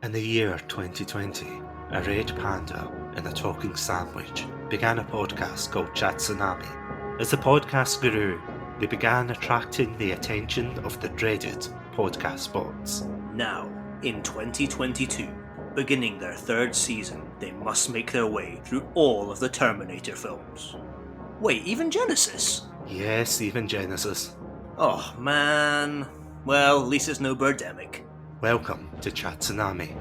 In the year 2020, a red panda and a talking sandwich began a podcast called Chatsunami. As the podcast grew, they began attracting the attention of the dreaded podcast bots. Now, in 2022, beginning their third season, they must make their way through all of the Terminator films. Wait, even Genisys? Yes, even Genisys. Oh man. Well, at least it's no Birdemic. Welcome to Chatsunami.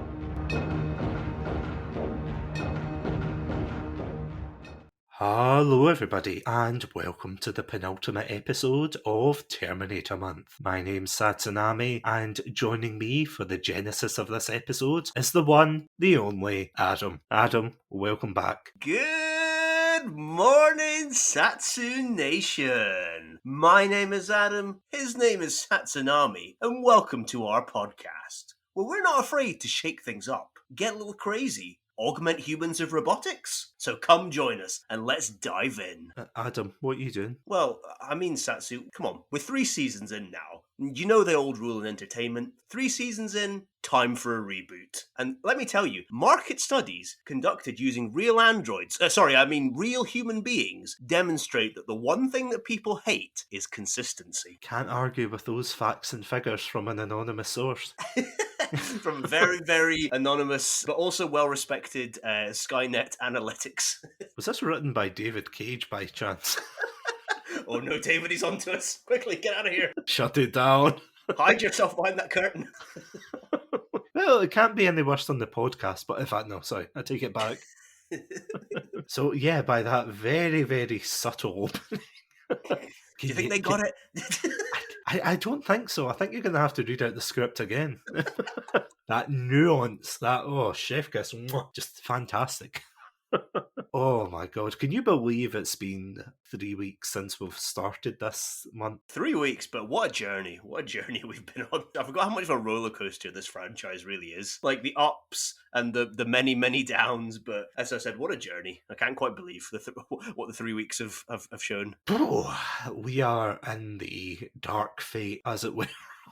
Hello everybody, and welcome to the penultimate episode of Terminator Month. My name's Satsunami, and joining me for the genesis of this episode is the one, the only, Adam. Adam, welcome back. Good morning, Satsu Nation! My name is Adam, his name is Satsunami, and welcome to our podcast, where we're not afraid to shake things up, get a little crazy, augment humans with robotics. So come join us and let's dive in. Adam, what are you doing? Well, I mean, Satsu, come on, we're 3 seasons in now. You know the old rule in entertainment. 3 seasons in, time for a reboot. And let me tell you, market studies conducted using real real human beings demonstrate that the one thing that people hate is consistency. Can't argue with those facts and figures from an anonymous source. From very, very anonymous, but also well-respected Skynet Analytics. Was this written by David Cage by chance? Oh no, David, he's onto us. Quickly, get out of here. Shut it down. Hide yourself behind that curtain. Well, it can't be any worse than the podcast, but in fact, no, sorry, I take it back. So, yeah, by that very, very subtle opening. Do you think they got it? I don't think so. I think you're going to have to read out the script again. That nuance, chef kiss, just fantastic. Oh my god, can you believe it's been 3 weeks since we've started this month? 3 weeks, but what a journey we've been on. I forgot how much of a roller coaster this franchise really is. Like the ups and the many, many downs, but as I said, what a journey. I can't quite believe what the 3 weeks have shown. Oh, we are in the dark fate, as it were,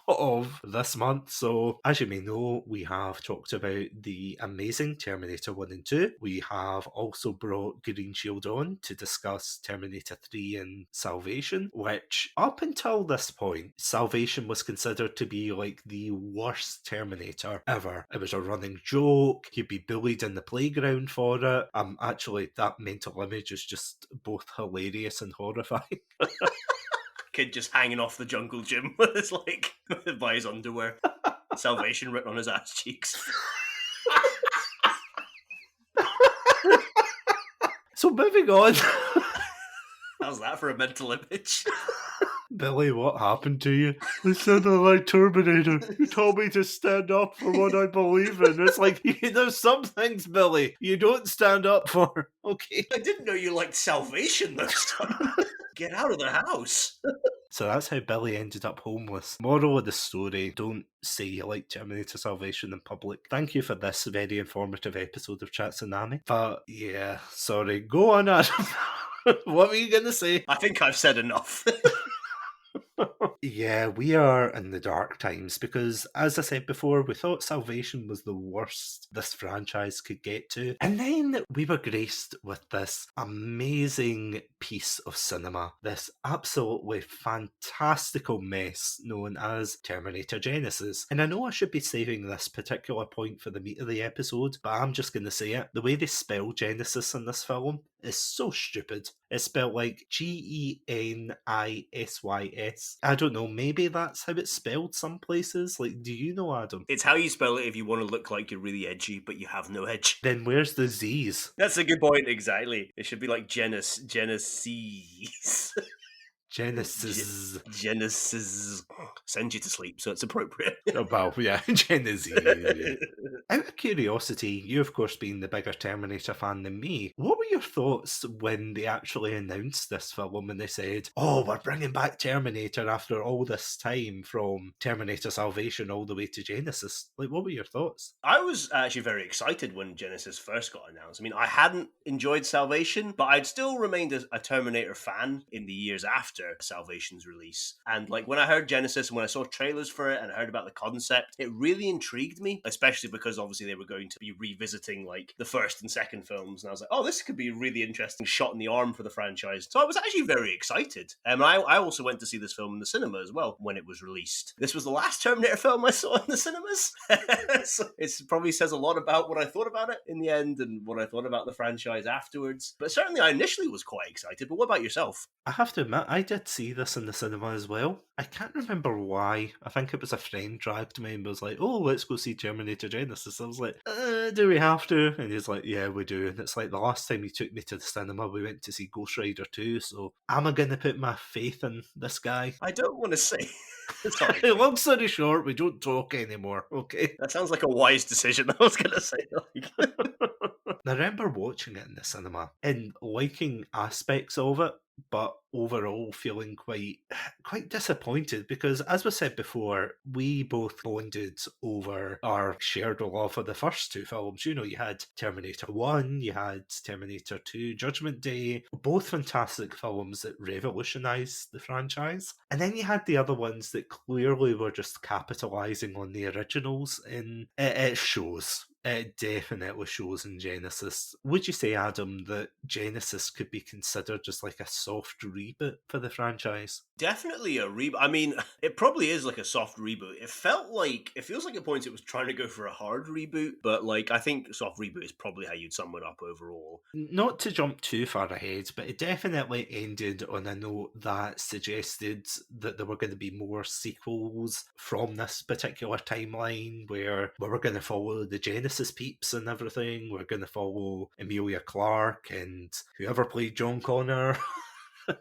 of this month. So, as you may know, we have talked about the amazing Terminator 1 and 2. We have also brought Green Shield on to discuss Terminator 3 and Salvation, which, up until this point, Salvation was considered to be like the worst Terminator ever. It was a running joke. He'd be bullied in the playground for it. Actually, that mental image is just both hilarious and horrifying. Kid just hanging off the jungle gym with his by his underwear. Salvation written on his ass cheeks. So moving on. How's that for a mental image? Billy, what happened to you? I sounded like Terminator. You told me to stand up for what I believe in. It's like, there's some things, Billy, you don't stand up for. Okay. I didn't know you liked Salvation this time. Get out of the house. So that's how Billy ended up homeless. Moral of the story, don't say you like Terminator Salvation in public. Thank you for this very informative episode of Chatsunami. But yeah, sorry. Go on, Adam. What were you going to say? I think I've said enough. Yeah, we are in the dark times because, as I said before, we thought Salvation was the worst this franchise could get to. And then we were graced with this amazing piece of cinema, this absolutely fantastical mess known as Terminator Genisys. And I know I should be saving this particular point for the meat of the episode, but I'm just going to say it. The way they spell Genisys in this film is so stupid. It's spelled like Genisys. I don't know, maybe that's how it's spelled some places. Like, do you know, Adam? It's how you spell it if you want to look like you're really edgy, but you have no edge. Then where's the Z's? That's a good point, exactly. It should be like Genisys. Genisys sends you to sleep, so it's appropriate. Oh, well, yeah, Genisys. Out of curiosity, you of course being the bigger Terminator fan than me, what were your thoughts when they actually announced this film and they said, oh, we're bringing back Terminator after all this time from Terminator Salvation all the way to Genisys? Like, what were your thoughts? I was actually very excited when Genisys first got announced. I mean, I hadn't enjoyed Salvation, but I'd still remained a Terminator fan in the years after. after Salvation's release. And like when I heard Genisys and when I saw trailers for it and I heard about the concept, it really intrigued me, especially because obviously they were going to be revisiting like the first and second films. And I was like, oh, this could be a really interesting shot in the arm for the franchise. So I was actually very excited. And I also went to see this film in the cinema as well when it was released. This was the last Terminator film I saw in the cinemas. So it probably says a lot about what I thought about it in the end and what I thought about the franchise afterwards. But certainly I initially was quite excited. But what about yourself? I have to admit, I did see this in the cinema as well. I can't remember why. I think it was a friend dragged me and was like, oh, let's go see Terminator Genisys. I was like, do we have to? And he's like, yeah, we do. And it's like the last time he took me to the cinema, we went to see Ghost Rider 2. So am I going to put my faith in this guy? I don't want to say. Sorry. Long story short, we don't talk anymore, okay? That sounds like a wise decision. I was going to say. Like... I remember watching it in the cinema and liking aspects of it, but overall feeling quite disappointed because, as was said before, we both bonded over our shared love for the first two films. You know, you had Terminator 1, you had Terminator 2, Judgment Day, both fantastic films that revolutionised the franchise. And then you had the other ones that clearly were just capitalising on the originals in it shows. It definitely shows in Genisys. Would you say, Adam, that Genisys could be considered just like a soft reboot for the franchise? Definitely a reboot. I mean, it probably is like a soft reboot. It feels like at points it was trying to go for a hard reboot, but like I think soft reboot is probably how you'd sum it up overall. Not to jump too far ahead, but it definitely ended on a note that suggested that there were going to be more sequels from this particular timeline where we were going to follow the Genisys peeps and everything. We're going to follow Emilia Clarke and whoever played John Connor.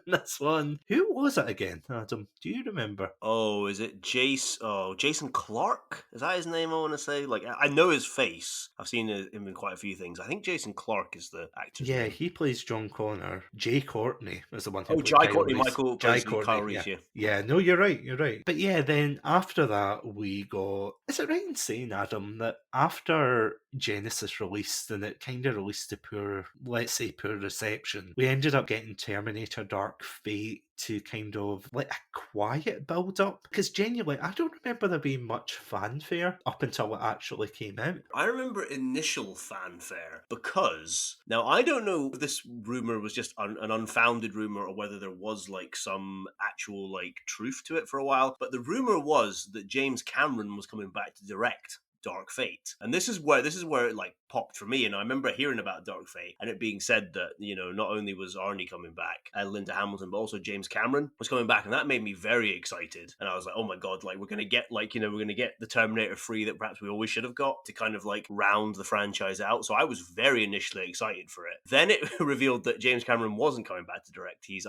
This one. Who was it again, Adam? Do you remember? Oh, is it Jason Clarke? Is that his name? I want to say. Like, I know his face. I've seen him in quite a few things. I think Jason Clarke is the actor's name. He plays John Connor. Jai Courtney is the one who Oh, played Jai Kyle Courtney. Reese. Michael Jai plays Courtney, Kyle Reese, yeah. Yeah, no, you're right. But yeah, then after that, we got... Is it right in saying, Adam, that after Genisys released, and it kind of released to poor reception, we ended up getting Terminator Dark Fate to kind of like a quiet build up? Because genuinely, I don't remember there being much fanfare up until it actually came out. I remember initial fanfare because now I don't know if this rumor was just an unfounded rumor or whether there was like some actual like truth to it for a while, but the rumor was that James Cameron was coming back to direct Dark Fate. And this is where it like popped for me. And I remember hearing about Dark Fate and it being said that, you know, not only was Arnie coming back, Linda Hamilton, but also James Cameron was coming back. And that made me very excited. And I was like, oh my God, like we're going to get like, you know, we're going to get the Terminator 3 that perhaps we always should have got to kind of like round the franchise out. So I was very initially excited for it. Then it revealed that James Cameron wasn't coming back to direct. Is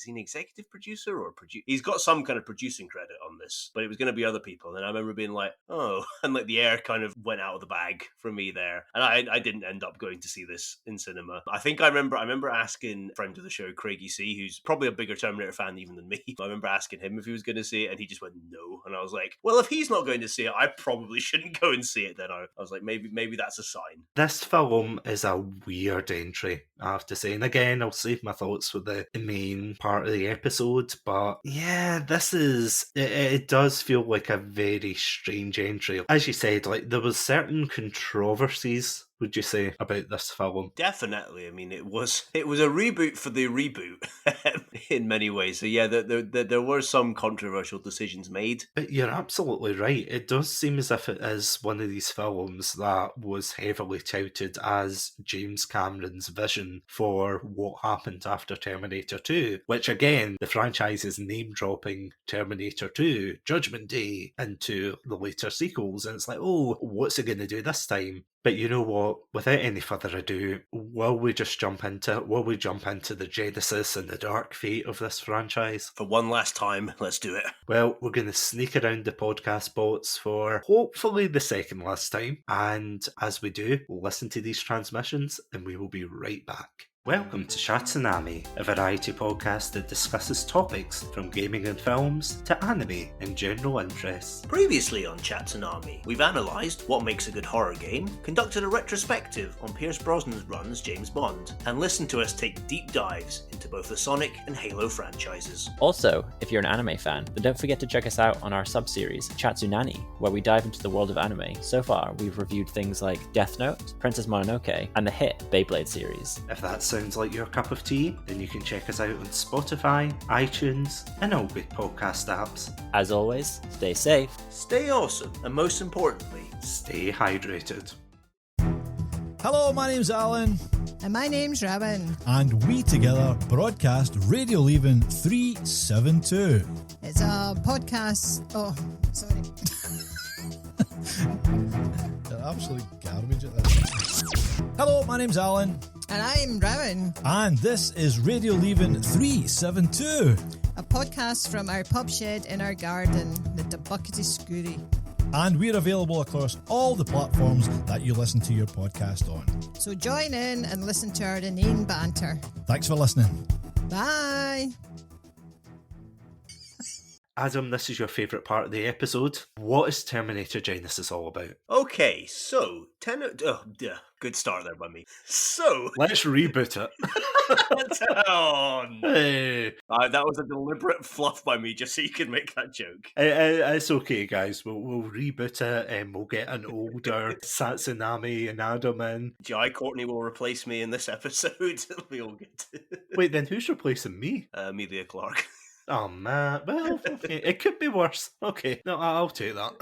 he an executive producer or he's got some kind of producing credit on this, but it was going to be other people. And I remember being like, oh, and like the air kind of went out of the bag for me there. And I didn't end up going to see this in cinema. I think I remember asking a friend of the show, Craigie C, who's probably a bigger Terminator fan even than me. I remember asking him if he was going to see it and he just went no. And I was like, well, if he's not going to see it, I probably shouldn't go and see it then. I was like, maybe that's a sign. This film is a weird entry, I have to say. And again, I'll save my thoughts for the main part of the episode. But yeah, it does feel like a very strange entry. As you said, like there was certain controversies, would you say, about this film? Definitely. I mean, it was a reboot for the reboot in many ways. So yeah, there were some controversial decisions made. But you're absolutely right. It does seem as if it is one of these films that was heavily touted as James Cameron's vision for what happened after Terminator 2, which again, the franchise is name-dropping Terminator 2, Judgment Day, into the later sequels. And it's like, oh, what's it going to do this time? But you know what? Without any further ado, will we jump into the Genisys and the dark fate of this franchise? For one last time, let's do it. Well, we're going to sneak around the podcast bots for hopefully the second last time. And as we do, we'll listen to these transmissions and we will be right back. Welcome to Shatsunami, a variety podcast that discusses topics from gaming and films to anime and general interests. Previously on Chatsunami, we've analysed what makes a good horror game, conducted a retrospective on Pierce Brosnan's run as James Bond, and listened to us take deep dives into both the Sonic and Halo franchises. Also, if you're an anime fan, then don't forget to check us out on our sub-series, Chatsunani, where we dive into the world of anime. So far, we've reviewed things like Death Note, Princess Mononoke, and the hit Beyblade series. If that sounds like your cup of tea, then you can check us out on Spotify, iTunes, and all good podcast apps. As always, stay safe. Stay awesome, and most importantly, Stay hydrated. Hello, my name's Alan. And my name's Robin. And we together broadcast Radio Leaving 372. It's a podcast. Oh, sorry. They're absolute garbage at this. Hello, my name's Alan. And I'm Robin. And this is Radio Leaving 372. A podcast from our pub shed in our garden, the Buckety Scooty. And we're available across all the platforms that you listen to your podcast on. So join in and listen to our inane banter. Thanks for listening. Bye. Adam, this is your favourite part of the episode. What is Terminator Genisys all about? okay, so, good start there by me. So, Let's reboot it. oh, no. Hey. That was a deliberate fluff by me just so you could make that joke. It's okay, guys. We'll reboot it and we'll get an older Satsunami and Adam in. G.I. Courtney will replace me in this episode. We all get Wait, then who's replacing me? Amelia Clark. Oh, man. Well, okay. It could be worse. Okay. No, I'll take that.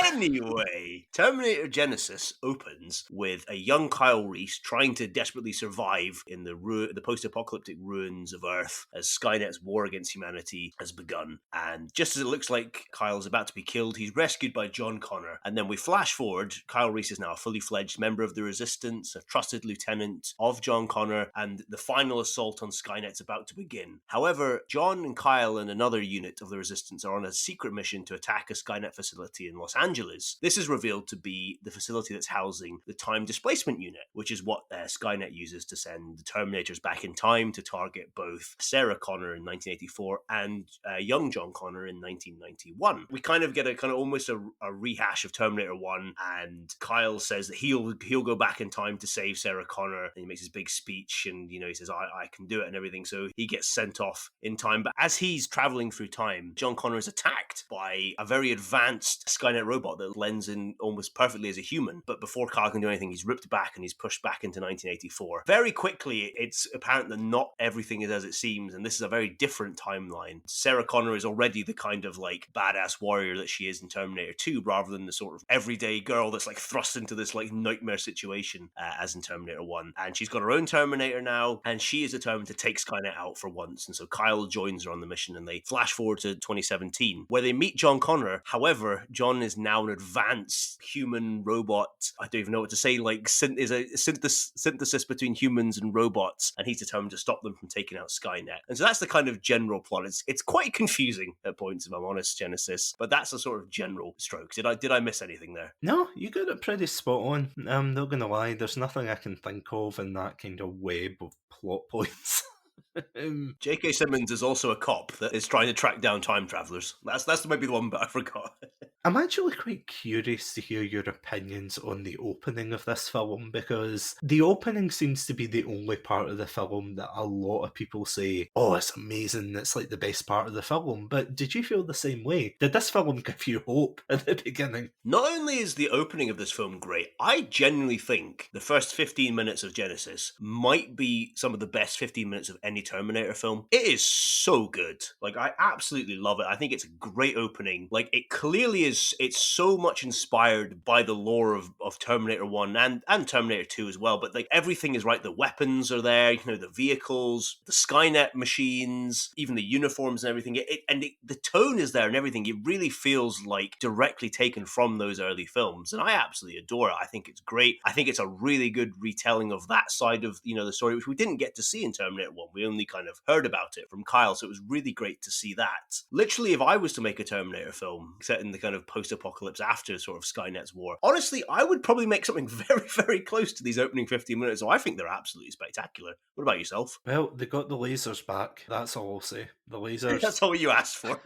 Anyway, Terminator Genisys opens with a young Kyle Reese trying to desperately survive in the post-apocalyptic ruins of Earth as Skynet's war against humanity has begun. And just as it looks like Kyle's about to be killed, he's rescued by John Connor. And then we flash forward. Kyle Reese is now a fully fledged member of the Resistance, a trusted lieutenant of John Connor, and the final assault on Skynet's about to begin. However, John and Kyle and another unit of the Resistance are on a secret mission to attack a Skynet facility in Los Angeles. This is revealed to be the facility that's housing the Time Displacement Unit, which is what Skynet uses to send the Terminators back in time to target both Sarah Connor in 1984 and young John Connor in 1991. We kind of get almost a rehash of Terminator 1, and Kyle says that he'll go back in time to save Sarah Connor, and he makes his big speech, and he says, I can do it and everything, so he gets sent off in time. But as he's traveling through time, John Connor is attacked by a very advanced Skynet robot that blends in almost perfectly as a human. But before Kyle can do anything, he's ripped back and he's pushed back into 1984. Very quickly, it's apparent that not everything is as it seems, and this is a very different timeline. Sarah Connor is already the kind of badass warrior that she is in Terminator 2, rather than the sort of everyday girl that's thrust into this nightmare situation as in Terminator 1. And she's got her own Terminator now, and she is determined to take Skynet out for once. And so Kyle joins her on the mission, and they flash forward to 2017, where they meet John Connor. However, John is now an advanced human robot. I don't even know what to say. Is a synthesis between humans and robots, and he's determined to stop them from taking out Skynet. And so that's the kind of general plot. It's quite confusing at points, if I'm honest, Genisys. But that's a sort of general stroke. Did I miss anything there? No, you got it pretty spot on. I'm not going to lie. There's nothing I can think of in that kind of web of plot points. J.K. Simmons is also a cop that is trying to track down time travelers. That's maybe the one, but I forgot. I'm actually quite curious to hear your opinions on the opening of this film, because the opening seems to be the only part of the film that a lot of people say, oh, it's amazing, it's the best part of the film. But did you feel the same way? Did this film give you hope at the beginning? Not only is the opening of this film great, I genuinely think the first 15 minutes of Genisys might be some of the best 15 minutes of any Terminator film. It is so good. I absolutely love it. I think it's a great opening. It clearly is. It's so much inspired by the lore of Terminator 1 and Terminator 2 as well. But everything is right. The weapons are there, the vehicles, the Skynet machines, even the uniforms and everything. The tone is there and everything. It really feels directly taken from those early films. And I absolutely adore it. I think it's great. I think it's a really good retelling of that side of, the story, which we didn't get to see in Terminator 1. We only kind of heard about it from Kyle. So it was really great to see that. Literally, if I was to make a Terminator film set in the kind of post-apocalypse after sort of Skynet's war, honestly, I would would probably make something very, very close to these opening 15 minutes. So I think they're absolutely spectacular. What about yourself? Well, they got the lasers back. That's all I'll say. The lasers. That's all you asked for.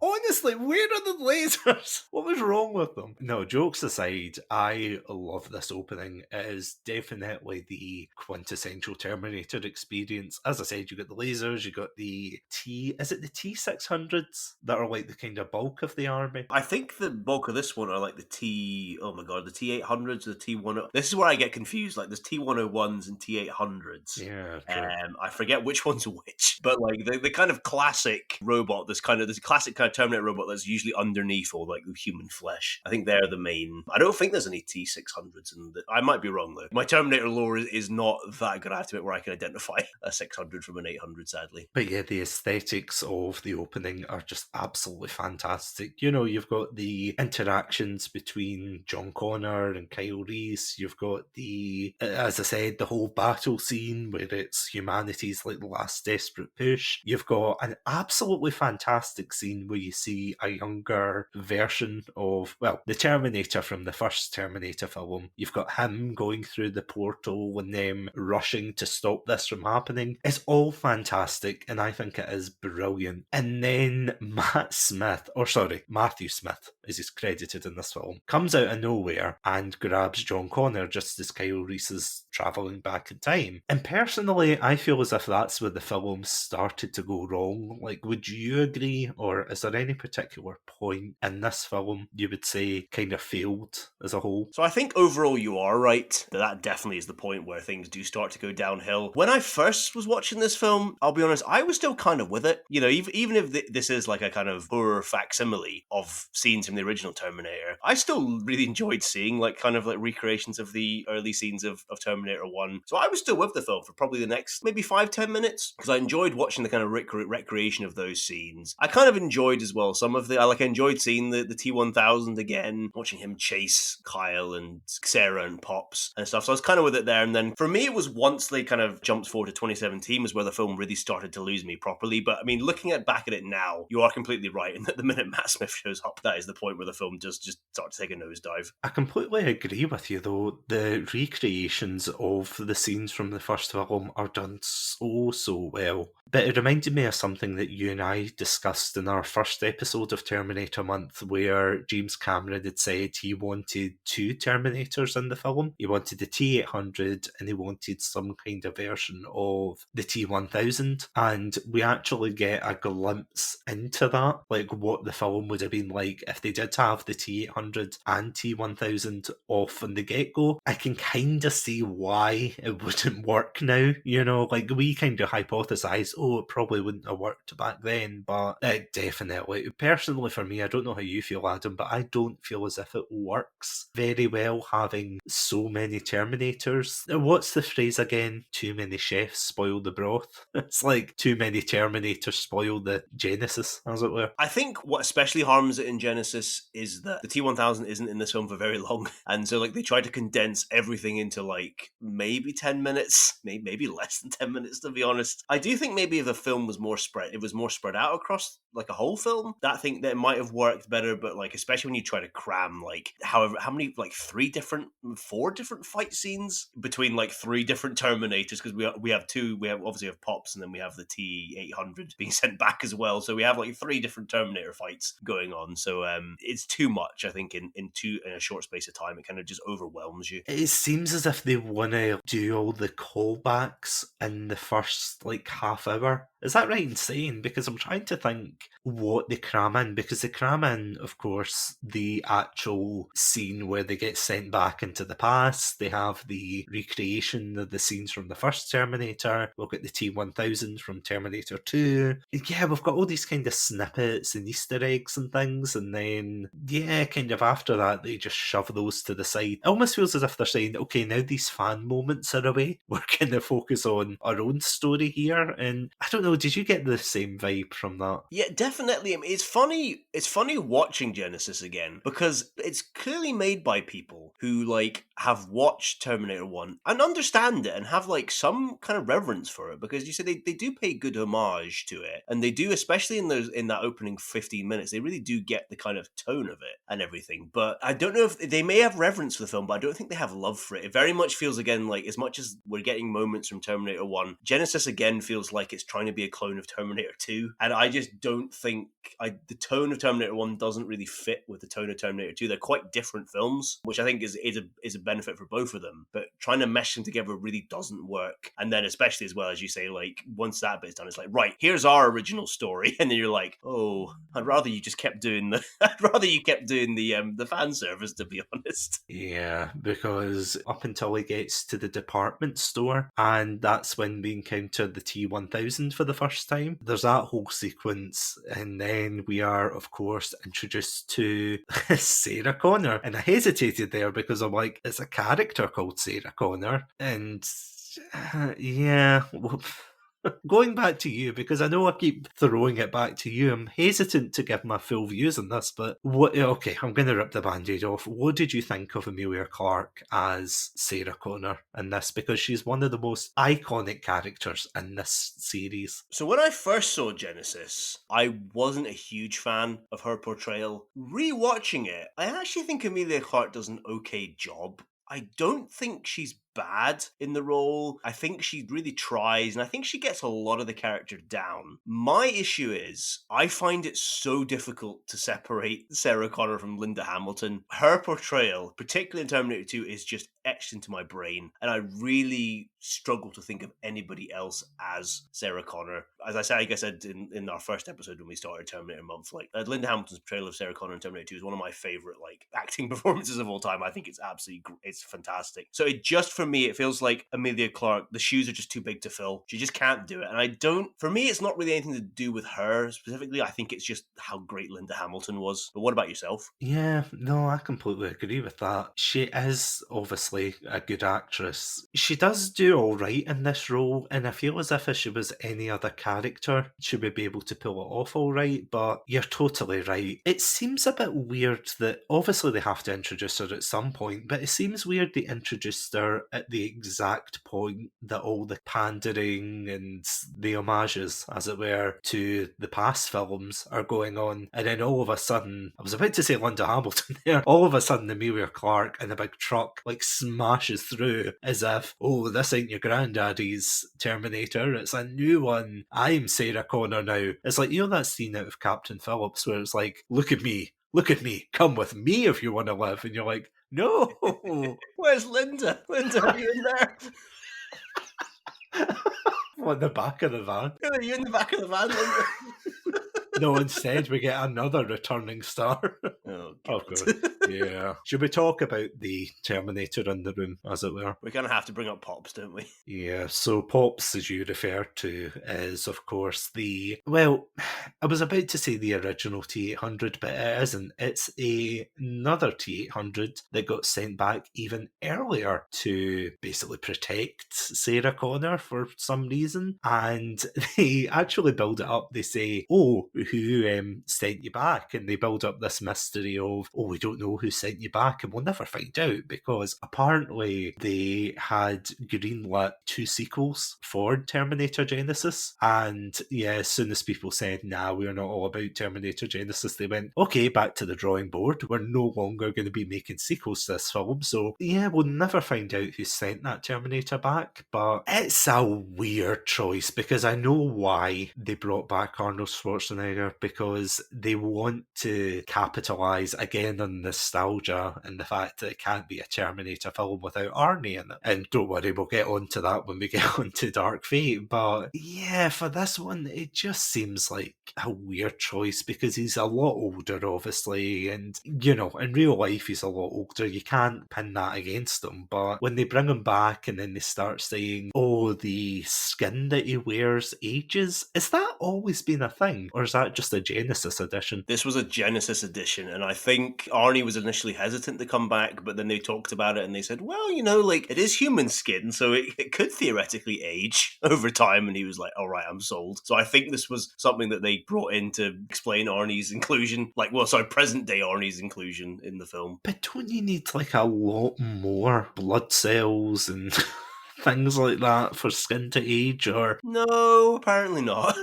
Honestly, where are the lasers? What was wrong with them? No, jokes aside, I love this opening. It is definitely the quintessential Terminator experience. As I said, you got the lasers, you got the is it the T-600s that are like the kind of bulk of the army? I think the bulk of this one are like the the T-800s, the T-10. This is where I get confused. Like there's T-101s and T-800s. Yeah, true. I forget which one's which, but like the kind of classic robot, this classic kind of Terminator robot that's usually underneath all like the human flesh. I think they're the main. I don't think there's any T-600s in the. I might be wrong though. My Terminator lore is not that good. I have to admit where I can identify a 600 from an 800, sadly. But yeah, the aesthetics of the opening are just absolutely fantastic. You know, you've got the interactions between John Connor and Kyle Reese. You've got as I said, the whole battle scene where it's humanity's like last desperate push. You've got an absolutely fantastic scene where you see a younger version of, well, the Terminator from the first Terminator film. You've got him going through the portal and them rushing to stop this from happening. It's all fantastic, and I think it is brilliant. And then Matthew Smith, as he's credited in this film, comes out of nowhere and grabs John Connor just as Kyle Reese is travelling back in time. And personally, I feel as if that's where the film started to go wrong. Like, would you agree? Or is there any particular point in this film you would say kind of failed as a whole? So I think overall you are right. That definitely is the point where things do start to go downhill. When I first was watching this film, I'll be honest, I was still kind of with it. You know, even if this is like a kind of horror facsimile of scenes from the original Terminator, I still really enjoyed seeing like kind of like recreations of the early scenes of Terminator 1. So I was still with the film for probably the next maybe 5-10 minutes because I enjoyed watching the kind of recreation of those scenes. I kind of enjoyed as well some of the, I enjoyed seeing the T-1000 again, watching him chase Kyle and Sarah and Pops and stuff. So I was kind of with it there. And then for me, it was once they kind of jumped forward to 2017 was where the film really started to lose me properly. But I mean, looking back at it now, you are completely right. And that the minute Matt Smith shows up, that is the point where the film does just start to take a nosedive. I completely agree with you, though. The recreations of the scenes from the first film are done so well. But it reminded me of something that you and I discussed in our first episode of Terminator Month, where James Cameron had said he wanted two Terminators in the film. He wanted the T-800 and he wanted some kind of version of the T-1000. And we actually get a glimpse into that, like what the film would have been like if they did have the T-800 and T-1000 off from the get-go. I can kind of see why it wouldn't work now. You know, like we kind of hypothesised, it probably wouldn't have worked back then, but it definitely, personally for me, I don't know how you feel, Adam, but I don't feel as if it works very well having so many Terminators. What's the phrase again? Too many chefs spoil the broth. It's like too many Terminators spoil the Genisys, as it were. I think what especially harms it in Genisys is that the T-1000 isn't in this film for very long, and so like they try to condense everything into like maybe 10 minutes, maybe less than 10 minutes to be honest. I do think maybe if the film was more spread out across like a whole film, that it might have worked better. But like especially when you try to cram like how many like 4 different fight scenes between like 3 different Terminators, because we obviously have Pops, and then we have the T-800 being sent back as well, so we have like 3 different Terminator fights going on. So it's too much, I think, in a short space of time. It kind of just overwhelms you. It seems as if they want to do all the callbacks in the first like half hour. Is that right in saying? Because I'm trying to think what they cram in, because they cram in, of course, the actual scene where they get sent back into the past. They have the recreation of the scenes from the first Terminator. We've got the T-1000 from Terminator 2. Yeah, we've got all these kind of snippets and Easter eggs and things, and then, yeah, kind of after that, they just shove those to the side. It almost feels as if they're saying, okay, now these fan moments are away. We're going to focus on our own story here. And I don't know, did you get the same vibe from that? Yeah, definitely. I mean, it's funny watching Genisys again, because it's clearly made by people who like have watched Terminator 1 and understand it and have like some kind of reverence for it, because you said they do pay good homage to it, and they do, especially in that opening 15 minutes, they really do get the kind of tone of it and everything. But I don't know if they may have reverence for the film, but I don't think they have love for it. It very much feels, again, like as much as we're getting moments from Terminator 1, Genisys again feels like it's trying to be a clone of Terminator 2, and I just don't think the tone of Terminator 1 doesn't really fit with the tone of Terminator 2. They're quite different films, which I think is a benefit for both of them, but trying to mesh them together really doesn't work. And then especially, as well, as you say, like once that bit's done, it's like, right, here's our original story, and then you're like, oh, I'd rather you just kept doing the fan service, to be honest. Yeah, because up until he gets to the department store, and that's when we encounter the T-1000 for the first time, there's that whole sequence, and then we are, of course, introduced to Sarah Connor. And I hesitated there because I'm like, it's a character called Sarah Connor, and yeah, well, going back to you, because I know I keep throwing it back to you, I'm hesitant to give my full views on this, but okay, I'm going to rip the band-aid off. What did you think of Emilia Clarke as Sarah Connor in this? Because she's one of the most iconic characters in this series. So when I first saw Genisys, I wasn't a huge fan of her portrayal. Rewatching it, I actually think Emilia Clarke does an okay job. I don't think she's bad in the role. I think she really tries, and I think she gets a lot of the character down. My issue is, I find it so difficult to separate Sarah Connor from Linda Hamilton. Her portrayal, particularly in Terminator 2, is just etched into my brain, and I really struggle to think of anybody else as Sarah Connor. As I said, I guess in our first episode when we started Terminator Month, like Linda Hamilton's portrayal of Sarah Connor in Terminator 2 is one of my favorite like acting performances of all time. I think it's absolutely it's fantastic. So it just, for me, it feels like Emilia Clarke, the shoes are just too big to fill. She just can't do it. And for me, it's not really anything to do with her specifically. I think it's just how great Linda Hamilton was. But what about yourself? Yeah, no, I completely agree with that. She is obviously a good actress. She does do all right in this role, and I feel as if she was any other character, she would be able to pull it off all right, but you're totally right. It seems a bit weird that, obviously they have to introduce her at some point, but it seems weird they introduced her at the exact point that all the pandering and the homages, as it were, to the past films are going on, and then all of a sudden, I was about to say Linda Hamilton there, all of a sudden Emilia Clarke in a big truck like smashes through as if, oh, this ain't your granddaddy's Terminator, it's a new one, I'm Sarah Connor now. It's like, you know that scene out of Captain Phillips where it's like, look at me, come with me if you want to live, and you're like, no. Where's Linda? Linda, are you in there? On the back of the van. Are you in the back of the van, Linda? No, instead we get another returning star. Oh, of course. Yeah. Should we talk about the Terminator in the room, as it were? We're going to have to bring up Pops, don't we? Yeah, so Pops, as you refer to, is, of course, well, I was about to say the original T-800, but it isn't. It's another T-800 that got sent back even earlier to basically protect Sarah Connor for some reason, and they actually build it up. They say, oh, who sent you back? And they build up this mystery of, oh, we don't know who sent you back, and we'll never find out, because apparently they had greenlit 2 sequels for Terminator Genisys, and yeah, as soon as people said, nah, we're not all about Terminator Genisys, they went, okay, back to the drawing board, we're no longer going to be making sequels to this film, so yeah, we'll never find out who sent that Terminator back, but it's a weird choice, because I know why they brought back Arnold Schwarzenegger, because they want to capitalise again on nostalgia and the fact that it can't be a Terminator film without Arnie in it. And don't worry, we'll get onto that when we get onto Dark Fate. But yeah, for this one, it just seems like a weird choice, because he's a lot older, obviously, and you know, in real life he's a lot older. You can't pin that against him. But when they bring him back and then they start saying, oh, the skin that he wears ages, has that always been a thing? Or is that that just a Genisys edition? This was a Genisys edition, and I think Arnie was initially hesitant to come back, but then they talked about it and they said, well, like, it is human skin, so it could theoretically age over time, and he was like, all right, I'm sold. So I think this was something that they brought in to explain Arnie's inclusion, present-day Arnie's inclusion in the film. But don't you need, like, a lot more blood cells and things like that for skin to age, or... No, apparently not.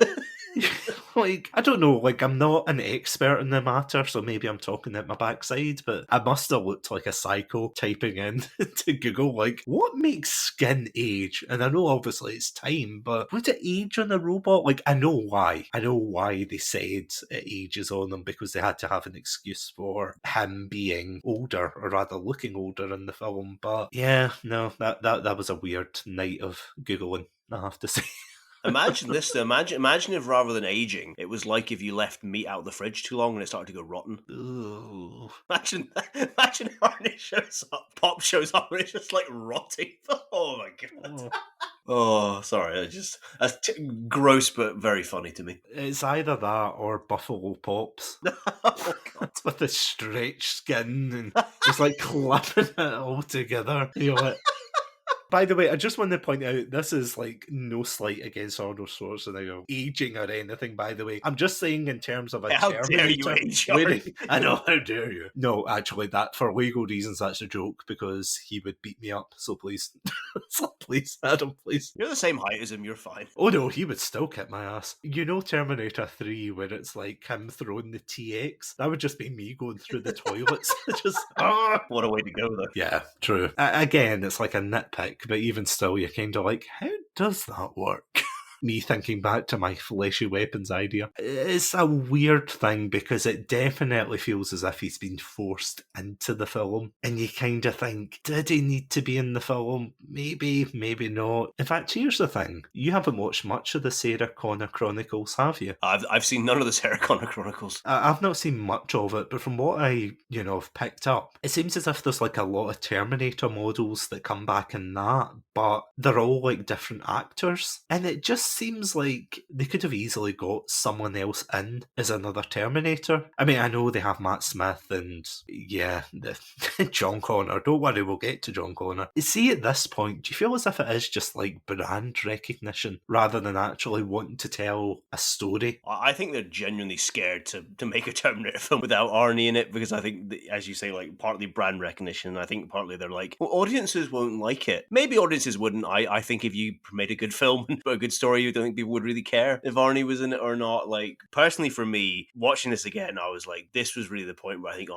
Like, I don't know, like, I'm not an expert in the matter, so maybe I'm talking at my backside, but I must have looked like a psycho typing in to Google, like, what makes skin age? And I know obviously it's time, but would it age on a robot? Like, I know why. I know why they said it ages on them, because they had to have an excuse for him being older, or rather looking older in the film. But yeah, no, that was a weird night of Googling, I have to say. Imagine this though. Imagine if rather than aging, it was like if you left meat out of the fridge too long and it started to go rotten. Ooh. Imagine Arnie shows up, Pop shows up, and it's just like rotting. Oh my god. Oh, sorry. That's gross, but very funny to me. It's either that or Buffalo Pops. Oh god. With the stretched skin and just like clapping it all together. You know what? By the way, I just want to point out, this is like no slight against Arnold Schwarzenegger aging or anything, by the way. I'm just saying in terms of a How Terminator. dare you age, Arnie? I know, how dare you? No, actually, that for legal reasons, that's a joke, because he would beat me up, so please. So please, Adam, please. You're the same height as him, you're fine. Oh no, he would still kick my ass. You know Terminator 3, where it's like him throwing the TX? That would just be me going through the toilets. Just, What a way to go, though. Yeah, true. Again, it's like a nitpick, but even still, you're kind of like, how does that work? Me thinking back to my fleshy weapons idea. It's a weird thing, because it definitely feels as if he's been forced into the film. And you kind of think, did he need to be in the film? Maybe, maybe not. In fact, here's the thing. You haven't watched much of the Sarah Connor Chronicles, have you? I've seen none of the Sarah Connor Chronicles. I've not seen much of it, but from what I, have picked up, it seems as if there's like a lot of Terminator models that come back in that, but they're all like different actors. And it just seems like they could have easily got someone else in as another Terminator. I mean, I know they have Matt Smith and, yeah, John Connor. Don't worry, we'll get to John Connor. See, at this point, do you feel as if it is just like brand recognition rather than actually wanting to tell a story? I think they're genuinely scared to make a Terminator film without Arnie in it, because I think, as you say, like, partly brand recognition. I think partly they're like, well, audiences won't like it. Maybe audiences wouldn't. I think if you made a good film and a good story, you don't think people would really care if Arnie was in it or not. Like, personally for me, watching this again, I was like, this was really the point where I think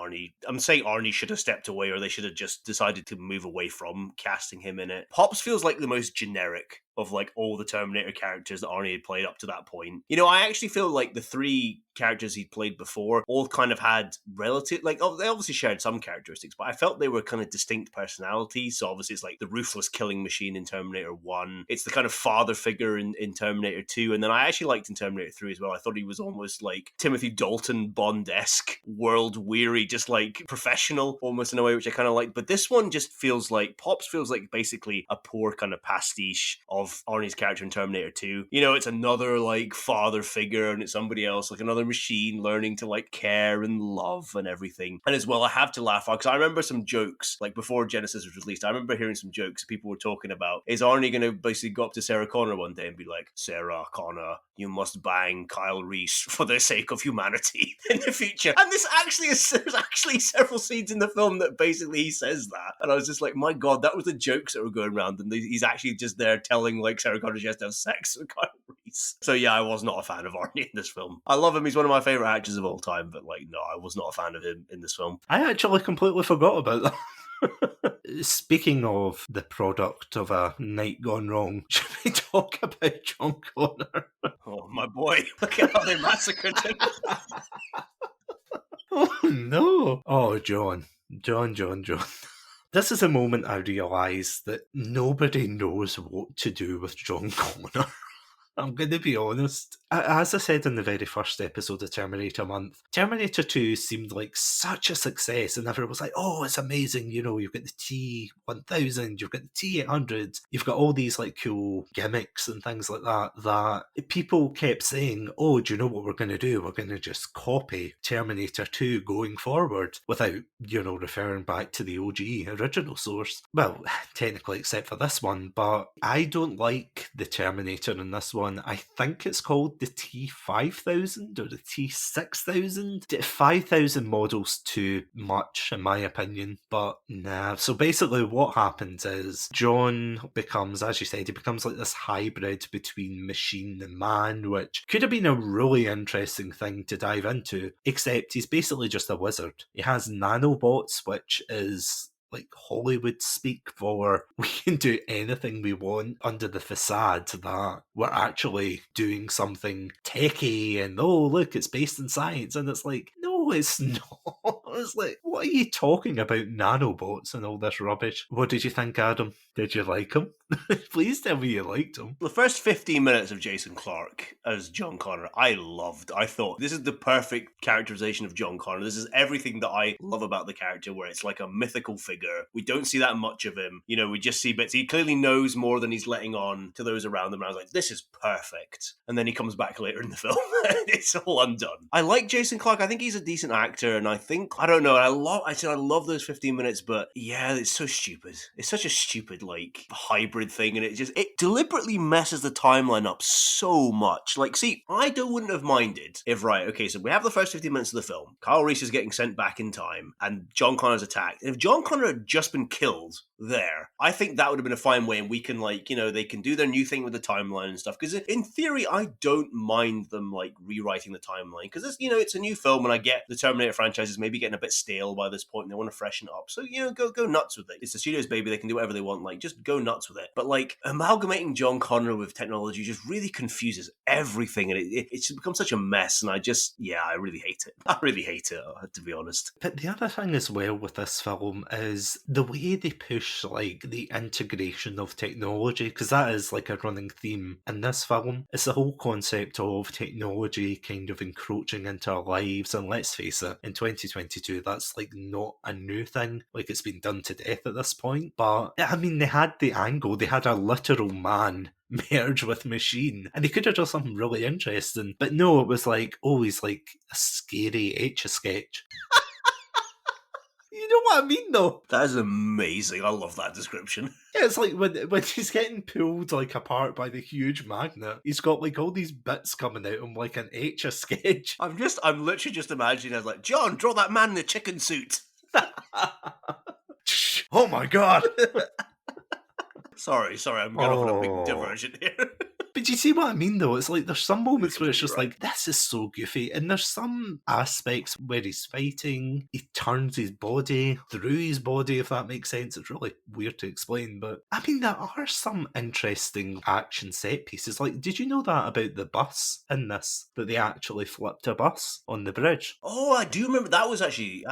I'm saying Arnie should have stepped away, or they should have just decided to move away from casting him in it. Pops feels like the most generic of like all the Terminator characters that Arnie had played up to that point. I actually feel like the three characters he'd played before all kind of had relative, like, they obviously shared some characteristics, but I felt they were kind of distinct personalities. So obviously it's like the ruthless killing machine in Terminator 1. It's the kind of father figure in Terminator 2. And then I actually liked in Terminator 3 as well. I thought he was almost like Timothy Dalton Bond-esque, world-weary, just like professional almost in a way, which I kind of liked. But this one just feels like, Pops feels like basically a poor kind of pastiche of Arnie's character in Terminator 2. It's another like father figure, and it's somebody else, like another machine learning to like care and love and everything. And as well, I have to laugh because I remember some jokes, like before Genisys was released, I remember hearing some jokes people were talking about, is Arnie going to basically go up to Sarah Connor one day and be like, Sarah Connor, you must bang Kyle Reese for the sake of humanity in the future. And there's actually several scenes in the film that basically he says that. And I was just like, my God, that was the jokes that were going around. And he's actually just there telling like Sarah Connor she has to have sex with Kyle Reese. So yeah, I was not a fan of Arnie in this film. I love him. He's one of my favorite actors of all time. But like, no, I was not a fan of him in this film. I actually completely forgot about that. Speaking of the product of a night gone wrong, should we talk about John Connor? Oh, my boy. Look at how they massacred him. Oh, no. Oh, John. This is a moment I realise that nobody knows what to do with John Connor. I'm going to be honest. As I said in the very first episode of Terminator Month, Terminator 2 seemed like such a success, and everyone was like, oh, it's amazing. You know, you've got the T-1000, you've got the T-800, you've got all these like cool gimmicks and things like that people kept saying, oh, do you know what we're going to do? We're going to just copy Terminator 2 going forward without, referring back to the OG original source. Well, technically, except for this one, but I don't like the Terminator in this one. I think it's called the T5000 or the T6000. 5,000 models too much, in my opinion, but nah. So basically what happens is John becomes, as you said, he becomes like this hybrid between machine and man, which could have been a really interesting thing to dive into, except he's basically just a wizard. He has nanobots, which is like Hollywood speak for we can do anything we want under the facade that we're actually doing something techie and oh look, it's based in science, and it's like, no, it's not. It's like, what are you talking about, nanobots and all this rubbish? What did you think, Adam? Did you like him? Please tell me you liked him. The first 15 minutes of Jason Clarke as John Connor, I loved. I thought, this is the perfect characterization of John Connor. This is everything that I love about the character, where it's like a mythical figure. We don't see that much of him. We just see bits. He clearly knows more than he's letting on to those around him. And I was like, this is perfect. And then he comes back later in the film and it's all undone. I like Jason Clarke. I think he's a decent actor. And I think, I don't know, I love those 15 minutes, but yeah, it's so stupid. It's such a stupid, like, hybrid thing. And it deliberately messes the timeline up so much. Like, see, I wouldn't have minded if, right, okay, so we have the first 15 minutes of the film. Kyle Reese is getting sent back in time and John Connor's attacked. And if John Connor had just been killed there, I think that would have been a fine way, and we can, like, they can do their new thing with the timeline and stuff, because in theory I don't mind them like rewriting the timeline, because it's it's a new film, and I get the Terminator franchise is maybe getting a bit stale by this point and they want to freshen it up, so go nuts with it. It's the studio's baby, they can do whatever they want, like, just go nuts with it. But like, amalgamating John Connor with technology just really confuses everything, and it's become such a mess, and I really hate it. I really hate it, to be honest. But the other thing as well with this film is the way they push like the integration of technology, because that is like a running theme in this film. It's the whole concept of technology kind of encroaching into our lives, and let's face it, in 2022 that's like not a new thing. Like, it's been done to death at this point. But I mean, they had the angle, they had a literal man merge with machine, and they could have done something really interesting, but no, it was like, oh, he's like a scary Etch-a-Sketch. You know what I mean, though? That is amazing. I love that description. Yeah, it's like when he's getting pulled like apart by the huge magnet, he's got like all these bits coming out of him like an Etch-a-Sketch. I'm literally just imagining as like, John, draw that man in the chicken suit. Oh my god. Sorry, I'm going off on a big diversion here. But do you see what I mean, though? It's like there's some moments where it's just like, this is so goofy. And there's some aspects where he's fighting, he turns his body through his body, if that makes sense. It's really weird to explain. But I mean, there are some interesting action set pieces. Like, did you know that about the bus in this? That they actually flipped a bus on the bridge? Oh, I do remember. I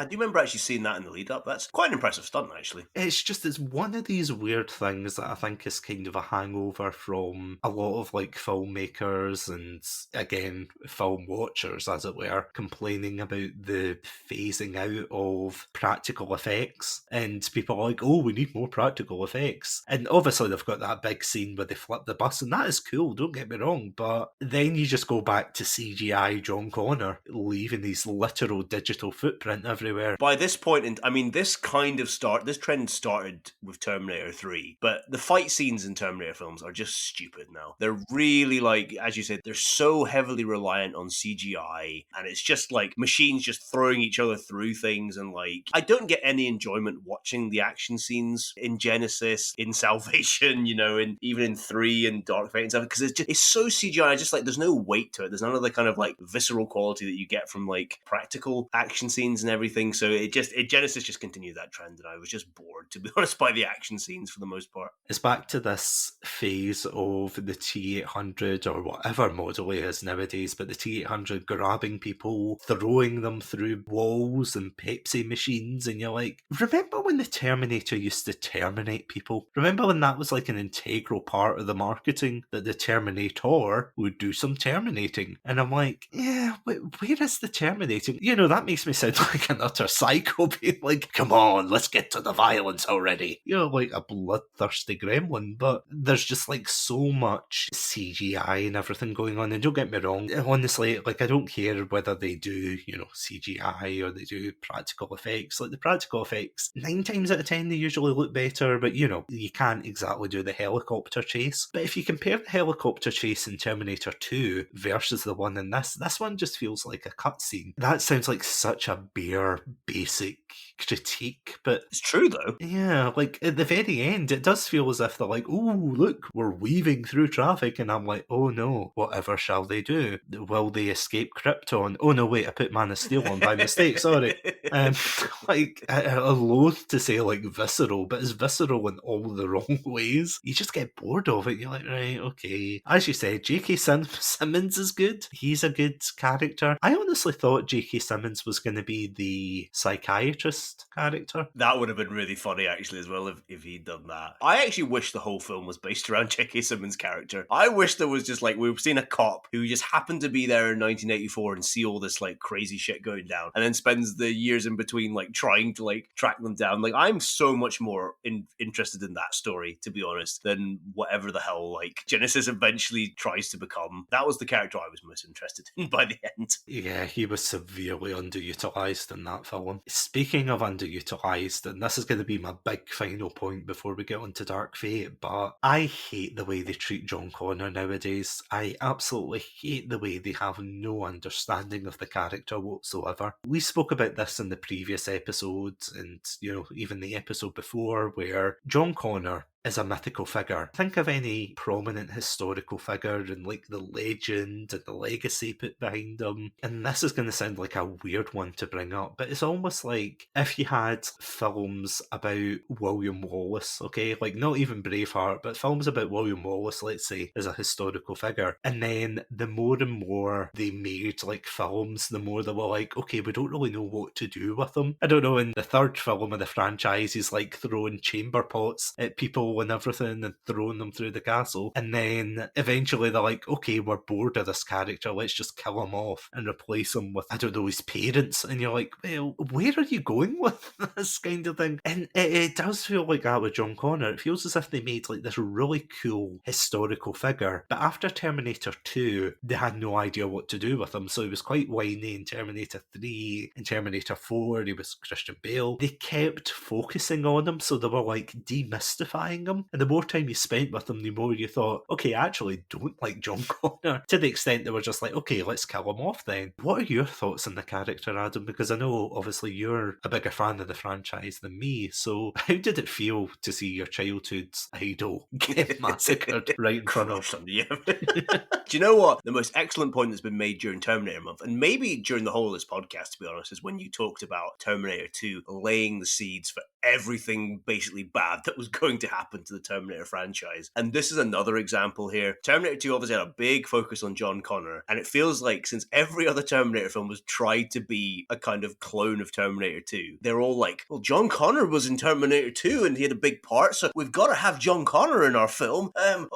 do remember actually seeing that in the lead up. That's quite an impressive stunt, actually. It's one of these weird things that I think is kind of a hangover from a lot of like filmmakers and, again, film watchers, as it were, complaining about the phasing out of practical effects, and people are like, oh, we need more practical effects. And obviously they've got that big scene where they flip the bus, and that is cool, don't get me wrong, but then you just go back to CGI John Connor leaving his literal digital footprint everywhere. By this point, this trend started with Terminator 3, but the fight scenes in Terminator films are just stupid now. They're really, like, as you said, they're so heavily reliant on CGI, and it's just like machines just throwing each other through things, and like, I don't get any enjoyment watching the action scenes in Genisys, in Salvation, and even in 3 and Dark Fate and stuff, because it's so CGI. Just like, there's no weight to it. There's none of the kind of like visceral quality that you get from like practical action scenes and everything. So Genisys just continued that trend, and I was just bored, to be honest, by the action scenes for the most part. It's back to this phase of the T-800 or whatever model it is nowadays, but the T-800 grabbing people, throwing them through walls and Pepsi machines, and you're like, remember when the Terminator used to terminate people? Remember when that was like an integral part of the marketing, that the Terminator would do some terminating? And I'm like, yeah, where is the terminating? You know, that makes me sound like an utter psycho, being like, come on, let's get to the violence already. You know, like a bloodthirsty gremlin, but there's just like so much CGI and everything going on. And don't get me wrong, honestly, like I don't care whether they do, you know, CGI or they do practical effects. Like the practical effects, 9 times out of 10, they usually look better, but you know, you can't exactly do the helicopter chase. But if you compare the helicopter chase in Terminator 2 versus the one in this one just feels like a cutscene. That sounds like such a bare, basic critique, but it's true though. Yeah, like at the very end, it does feel as if they're like, oh, look, we're weaving through traffic, and I'm like, oh no, whatever shall they do? Will they escape Krypton? Oh no, wait, I put Man of Steel on by mistake, sorry. Like, I loathe to say like visceral, but it's visceral in all the wrong ways. You just get bored of it. You're like, right, okay. As you said, J.K. Simmons is good. He's a good character. I honestly thought J.K. Simmons was going to be the psychiatrist character. That would have been really funny actually as well if he'd done that. I actually wish the whole film was based around J.K. Simmons' character. I wish there was just like, we've seen a cop who just happened to be there in 1984 and see all this like crazy shit going down, and then spends the years in between like trying to like track them down. Like, I'm so much more interested in that story, to be honest, than whatever the hell like Genisys eventually tries to become. That was the character I was most interested in by the end. Yeah, he was severely underutilized in that film. Speaking of underutilized, and this is going to be my big final point before we get on to Dark Fate, but I hate the way they treat John Connor nowadays. I absolutely hate the way they have no understanding of the character whatsoever. We spoke about this in the previous episode, and you know, even the episode before, where John Connor is a mythical figure. Think of any prominent historical figure and like the legend and the legacy put behind them. And this is going to sound like a weird one to bring up, but it's almost like if you had films about William Wallace, okay? Like not even Braveheart, but films about William Wallace, let's say, as a historical figure. And then the more and more they made like films, the more they were like, okay, we don't really know what to do with them. I don't know, in the third film of the franchise, he's like throwing chamber pots at people and everything and throwing them through the castle, and then eventually they're like, okay, we're bored of this character, let's just kill him off and replace him with, I don't know, his parents. And you're like, well, where are you going with this kind of thing? And it does feel like that with John Connor. It feels as if they made like this really cool historical figure, but after Terminator 2 they had no idea what to do with him, so he was quite whiny in Terminator 3. In Terminator 4 he was Christian Bale. They kept focusing on him, so they were like demystifying him, and the more time you spent with him, the more you thought, okay, I actually don't like John Connor, to the extent they were just like, okay, let's kill him off then. What are your thoughts on the character, Adam? Because I know obviously you're a bigger fan of the franchise than me, so how did it feel to see your childhood's idol get massacred right in front of you? Do you know what? The most excellent point that's been made during Terminator Month, and maybe during the whole of this podcast, to be honest, is when you talked about Terminator 2 laying the seeds for everything basically bad that was going to happen to the Terminator franchise. And this is another example here. Terminator 2 obviously had a big focus on John Connor, and it feels like since every other Terminator film was tried to be a kind of clone of Terminator 2, they're all like, well, John Connor was in Terminator 2 and he had a big part, so we've got to have John Connor in our film.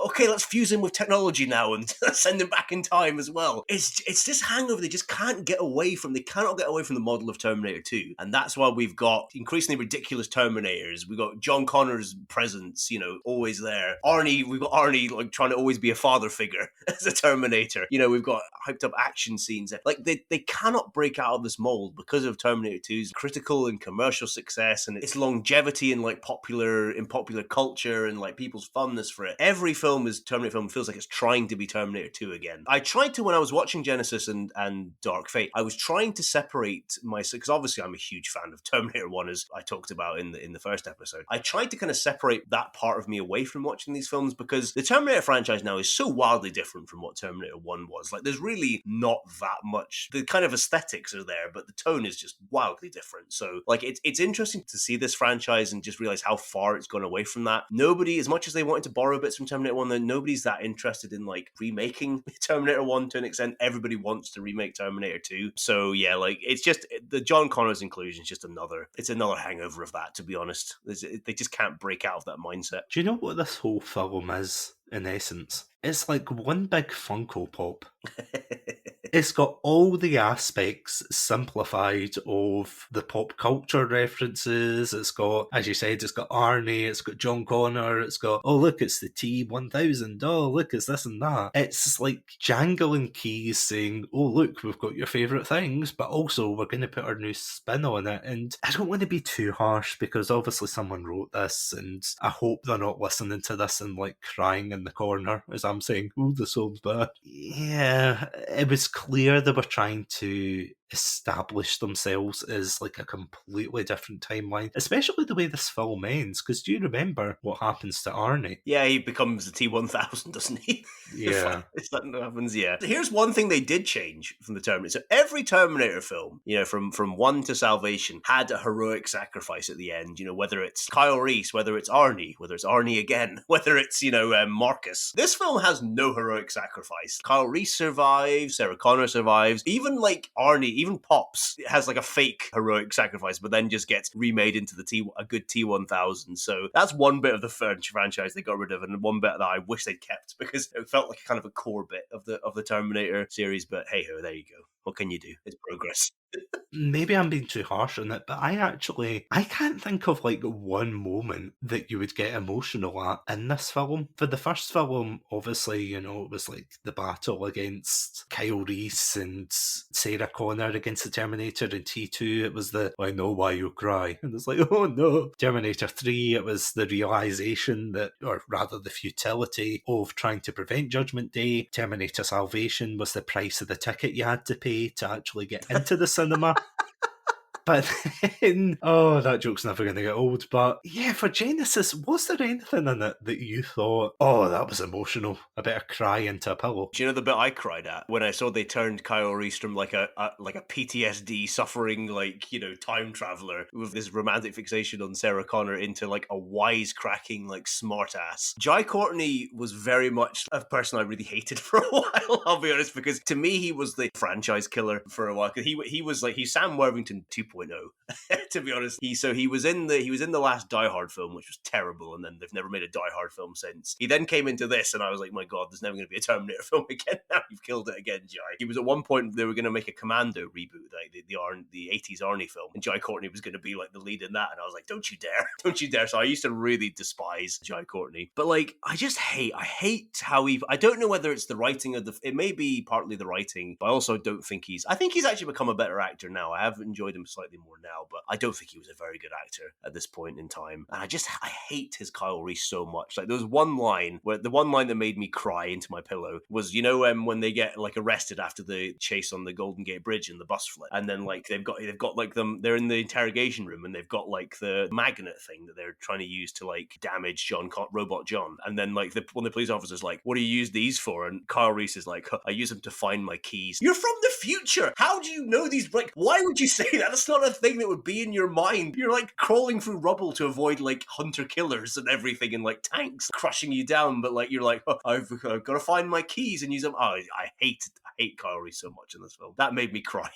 Okay, let's fuse him with technology now and send him back in time as well. It's this hangover they just can't get away from. They cannot get away from the model of Terminator 2, and that's why we've got increasingly ridiculous Terminators. We've got John Connor's presence, you know, always there. We've got Arnie like trying to always be a father figure as a Terminator. You know, we've got hyped up action scenes. Like they cannot break out of this mold because of Terminator 2's critical and commercial success and its longevity in like popular culture and like people's fondness for it. Every film is Terminator film feels like it's trying to be Terminator 2 again. I tried to, when I was watching Genisys and Dark Fate, I was trying to separate myself, because obviously I'm a huge fan of Terminator 1, as I talked about in the first episode. I tried to kind of separate that part of me away from watching these films because the Terminator franchise now is so wildly different from what Terminator 1 was. Like, there's really not that much. The kind of aesthetics are there, but the tone is just wildly different. So, like, it's interesting to see this franchise and just realize how far it's gone away from that. Nobody, as much as they wanted to borrow bits from Terminator 1, then nobody's that interested in, like, remaking Terminator 1 to an extent. Everybody wants to remake Terminator 2. So, yeah, like, it's just, the John Connor's inclusion is just another hangover of that, to be honest. They just can't break out of that mindset. Do you know what this whole film is, in essence? It's like one big Funko Pop. It's got all the aspects simplified of the pop culture references. It's got, as you said, it's got Arnie, it's got John Connor, it's got, oh look, it's the T-1000, oh look, it's this and that. It's like jangling keys saying, oh look, we've got your favourite things, but also we're going to put our new spin on it. And I don't want to be too harsh because obviously someone wrote this and I hope they're not listening to this and like crying in the corner as I'm saying, oh, this sounds bad. Yeah, it was clear they were trying to establish themselves as like a completely different timeline, especially the way this film ends, because do you remember what happens to Arnie? Yeah, he becomes the T-1000, doesn't he? Yeah. Is that what happens? Yeah. Here's one thing they did change from the Terminator. So every Terminator film, you know, from 1 to Salvation, had a heroic sacrifice at the end, you know, whether it's Kyle Reese, whether it's Arnie, whether it's Arnie again, whether it's, you know, Marcus. This film has no heroic sacrifice. Kyle Reese survives, Sarah Connor survives, even like Arnie, even Pops has like a fake heroic sacrifice, but then just gets remade into a good T-1000. So that's one bit of the franchise they got rid of, and one bit that I wish they'd kept because it felt like kind of a core bit of the Terminator series. But hey ho, there you go. What can you do? It's progress. Maybe I'm being too harsh on it, but I can't think of like one moment that you would get emotional at in this film. For the first film, obviously, you know, it was like the battle against Kyle Reese and Sarah Connor against the Terminator. In T2, it was the, I know why you cry. And it's like, oh no. Terminator 3, it was the realization that, or rather the futility of trying to prevent Judgment Day. Terminator Salvation was the price of the ticket you had to pay to actually get into the cinema. But then, oh, that joke's never going to get old. But yeah, for Genisys, was there anything in it that you thought, oh, that was emotional? I better cry into a pillow. Do you know the bit I cried at when I saw they turned Kyle Reese from like a PTSD suffering, like, you know, time traveler with this romantic fixation on Sarah Connor into like a wisecracking, like, smartass. Jai Courtney was very much a person I really hated for a while, I'll be honest, because to me he was the franchise killer for a while. He was like, he's Sam Worthington 2.0. To be honest. He was in the last Die Hard film, which was terrible, and then they've never made a Die Hard film since. He then came into this, and I was like, my god, there's never going to be a Terminator film again. Now you've killed it again, Jai. He was at one point they were going to make a Commando reboot, like the 80s Arnie film, and Jai Courtney was going to be like the lead in that, and I was like, don't you dare. So I used to really despise Jai Courtney, but like I hate how I don't know whether it's the writing of it may be partly the writing, but I also don't think I think he's actually become a better actor now. I have enjoyed him slightly more now, but I don't think he was a very good actor at this point in time. And I hate his Kyle Reese so much. Like, there was one line that made me cry into my pillow was, you know, when they get like arrested after the chase on the Golden Gate Bridge and the bus flip, and then like they've got like they're in the interrogation room and they've got like the magnet thing that they're trying to use to like damage Robot John, and then like one of the police officers like, what do you use these for? And Kyle Reese is like, I use them to find my keys. You're from the future. How do you know these? Like, why would you say that? That's not a thing that would be in your mind. You're like crawling through rubble to avoid like hunter killers and everything, and like tanks crushing you down, but like you're like, oh, I've got to find my keys and use them. Oh, I hate Kyle Reese so much in this film. That made me cry.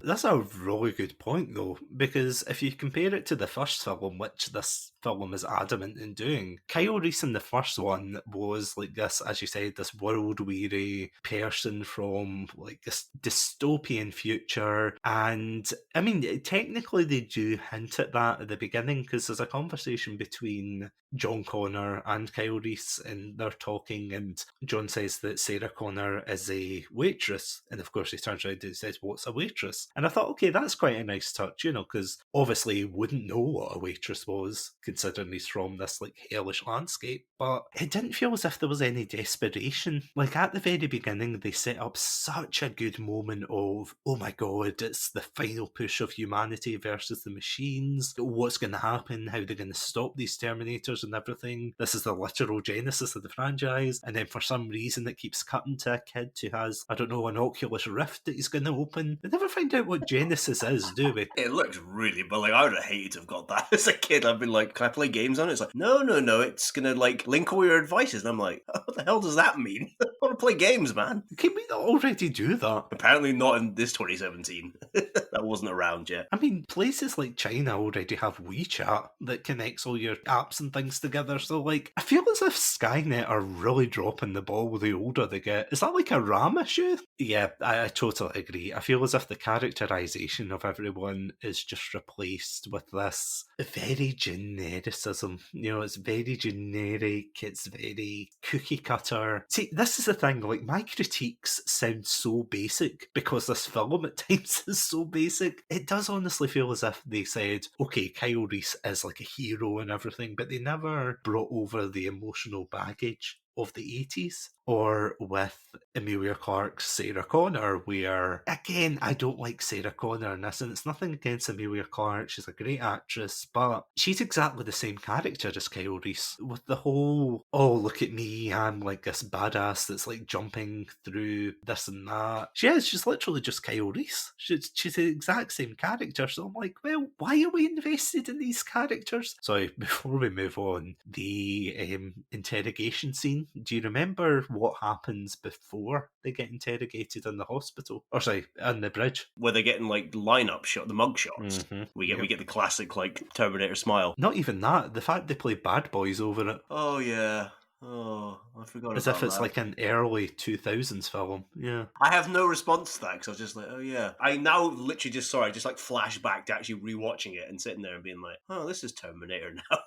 That's a really good point, though, because if you compare it to the first film, which this film is adamant in doing, Kyle Reese in the first one was like this, as you said, this world-weary person from like this dystopian future. And I mean, technically they do hint at that at the beginning, because there's a conversation between John Connor and Kyle Reese, and they're talking, and John says that Sarah Connor is a waitress, and of course he turns around and says, what's a waitress? And I thought, okay, that's quite a nice touch, you know, because obviously he wouldn't know what a waitress was, considering he's from this like hellish landscape. But it didn't feel as if there was any desperation. Like at the very beginning, they set up such a good moment of, oh my god, it's the final push of humanity versus the machines. What's going to happen? How they're going to stop these Terminators and everything. This is the literal genesis of the franchise. And then for some reason, it keeps cutting to a kid who has, I don't know, an Oculus Rift that he's going to open. We never find out what Genisys is, do we? It looks really, but like I would have hated to have got that as a kid. I've been like, can I play games on it? It's like, no, it's gonna like link all your devices, and I'm like, what the hell does that mean? I want to play games, man. Can we not already do that? Apparently not in this 2017. That wasn't around yet. I mean, places like China already have WeChat that connects all your apps and things together, so like, I feel as if Skynet are really dropping the ball the older they get. Is that like a RAM issue? Yeah, I totally agree. I feel as if the characterization of everyone is just replaced with this very genericism. You know, it's very generic, it's very cookie cutter. See, this is the thing, like, my critiques sound so basic because this film at times is so basic. It does honestly feel as if they said, okay, Kyle Reese is like a hero and everything, but they never brought over the emotional baggage of the 80s, or with Emilia Clarke's Sarah Connor, where, again, I don't like Sarah Connor in this, and it's nothing against Emilia Clarke, she's a great actress, but she's exactly the same character as Kyle Reese, with the whole, oh, look at me, I'm like this badass that's like jumping through this and that. She's literally just Kyle Reese. She's the exact same character, so I'm like, well, why are we invested in these characters? So, before we move on, the interrogation scene, do you remember what happens before they get interrogated in the hospital? Or sorry, on the bridge. Where they're getting like lineup shot, the mug shots. Mm-hmm. We get the classic like Terminator smile. Not even that, the fact they play Bad Boys over it. Oh yeah. Oh, I forgot As about if it's that. like an early 2000s film. Yeah. I have no response to that because I was just like, oh yeah. I now literally just saw it, just like flash back to actually rewatching it and sitting there and being like, oh, this is Terminator now.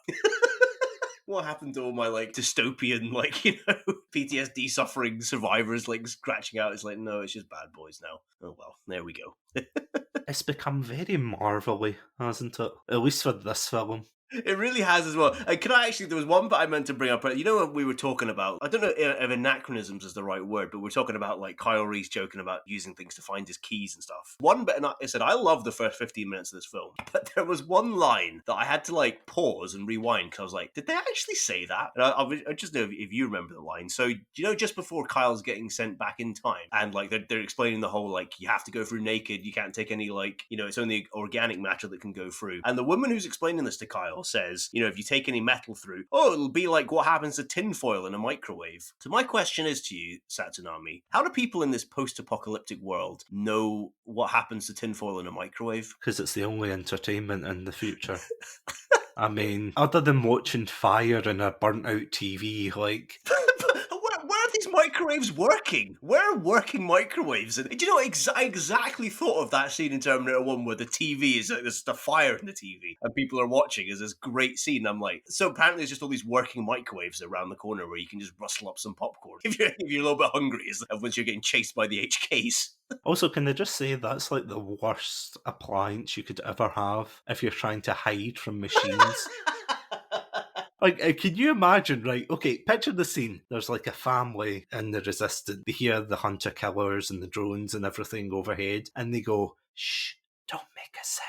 What happened to all my like dystopian, like, you know, PTSD suffering survivors like scratching out? It's like, no, it's just Bad Boys now. Oh well, there we go. It's become very Marvel-y, hasn't it? At least for this film. It really has as well. There was one bit I meant to bring up. You know what we were talking about? I don't know if anachronisms is the right word, but we're talking about like Kyle Reese joking about using things to find his keys and stuff. One bit, and I said, I love the first 15 minutes of this film, but there was one line that I had to like pause and rewind because I was like, did they actually say that? And I just know if you remember the line. So, you know, just before Kyle's getting sent back in time and like they're explaining the whole like, you have to go through naked, you can't take any like, you know, it's only organic matter that can go through. And the woman who's explaining this to Kyle says, you know, if you take any metal through, oh, it'll be like what happens to tinfoil in a microwave. So my question is to you, Satsunami, how do people in this post-apocalyptic world know what happens to tinfoil in a microwave? Because it's the only entertainment in the future. I mean, other than watching fire in a burnt-out TV, like... Where are these microwaves working? Where are working microwaves? And do you know, I exactly thought of that scene in Terminator 1 where the TV is like, there's the fire in the TV and people are watching. Is this great scene. I'm like, so apparently there's just all these working microwaves around the corner where you can just rustle up some popcorn if you're a little bit hungry, once you're getting chased by the HKs. Also, can I just say that's like the worst appliance you could ever have if you're trying to hide from machines. Like, can you imagine, right? Okay, picture the scene. There's like a family in the Resistance. They hear the hunter-killers and the drones and everything overhead, and they go, shh, don't make a sound.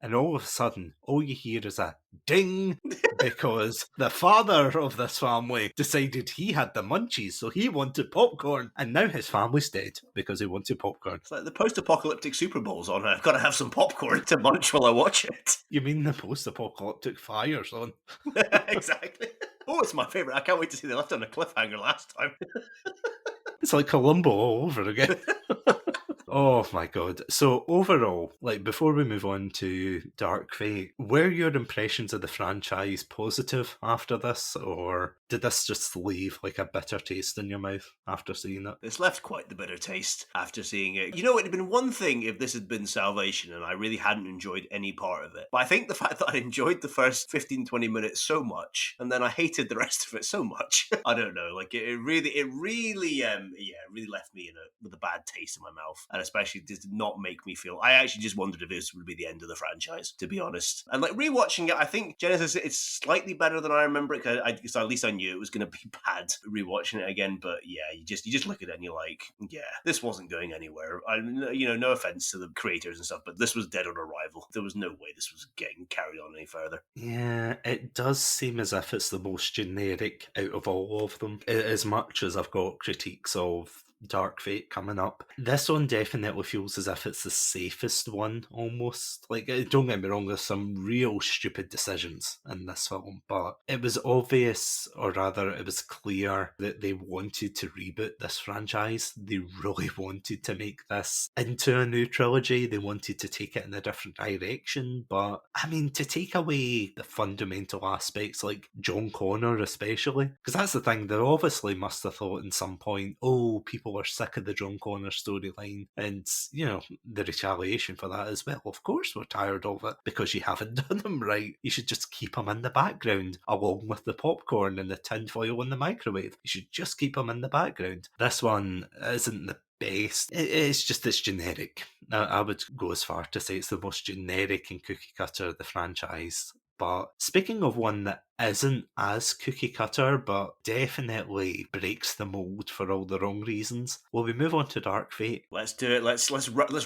And all of a sudden, all you hear is a ding, because the father of this family decided he had the munchies, so he wanted popcorn, and now his family's dead because he wanted popcorn. It's like the post-apocalyptic Super Bowl's on. I've got to have some popcorn to munch while I watch it. You mean the post-apocalyptic fire's on? Exactly. Oh, it's my favourite. I can't wait to see they left on a cliffhanger last time. It's like Columbo all over again. Oh my god. So overall, like before we move on to Dark Fate, were your impressions of the franchise positive after this, or did this just leave like a bitter taste in your mouth after seeing it? It's left quite the bitter taste after seeing it. You know, it'd have been one thing if this had been Salvation and I really hadn't enjoyed any part of it. But I think the fact that I enjoyed the first 15-20 minutes so much, and then I hated the rest of it so much, I don't know, like it really left me with a bad taste in my mouth. And especially did not make me feel. I actually just wondered if this would be the end of the franchise, to be honest. And like rewatching it, I think Genisys it's slightly better than I remember it, because at least I knew it was going to be bad rewatching it again. But yeah, you just look at it and you're like, yeah, this wasn't going anywhere. No offense to the creators and stuff, but this was dead on arrival. There was no way this was getting carried on any further. Yeah, it does seem as if it's the most generic out of all of them. As much as I've got critiques of Dark Fate coming up, this one definitely feels as if it's the safest one, almost. Like, don't get me wrong, there's some real stupid decisions in this film, but it was obvious, or rather it was clear, that they wanted to reboot this franchise. They really wanted to make this into a new trilogy. They wanted to take it in a different direction, but I mean, to take away the fundamental aspects, like John Connor especially, because that's the thing, they obviously must have thought in some point, oh, people are sick of the John Connor storyline, and the retaliation for that as well. Of course we're tired of it, because you haven't done them right. You should just keep them in the background, along with the popcorn and the tinfoil in the microwave. You should just keep them in the background. This one isn't the best. It's generic. I would go as far to say it's the most generic and cookie cutter of the franchise. But speaking of one that isn't as cookie cutter, but definitely breaks the mold for all the wrong reasons, will we move on to Dark Fate? Let's do it. Let's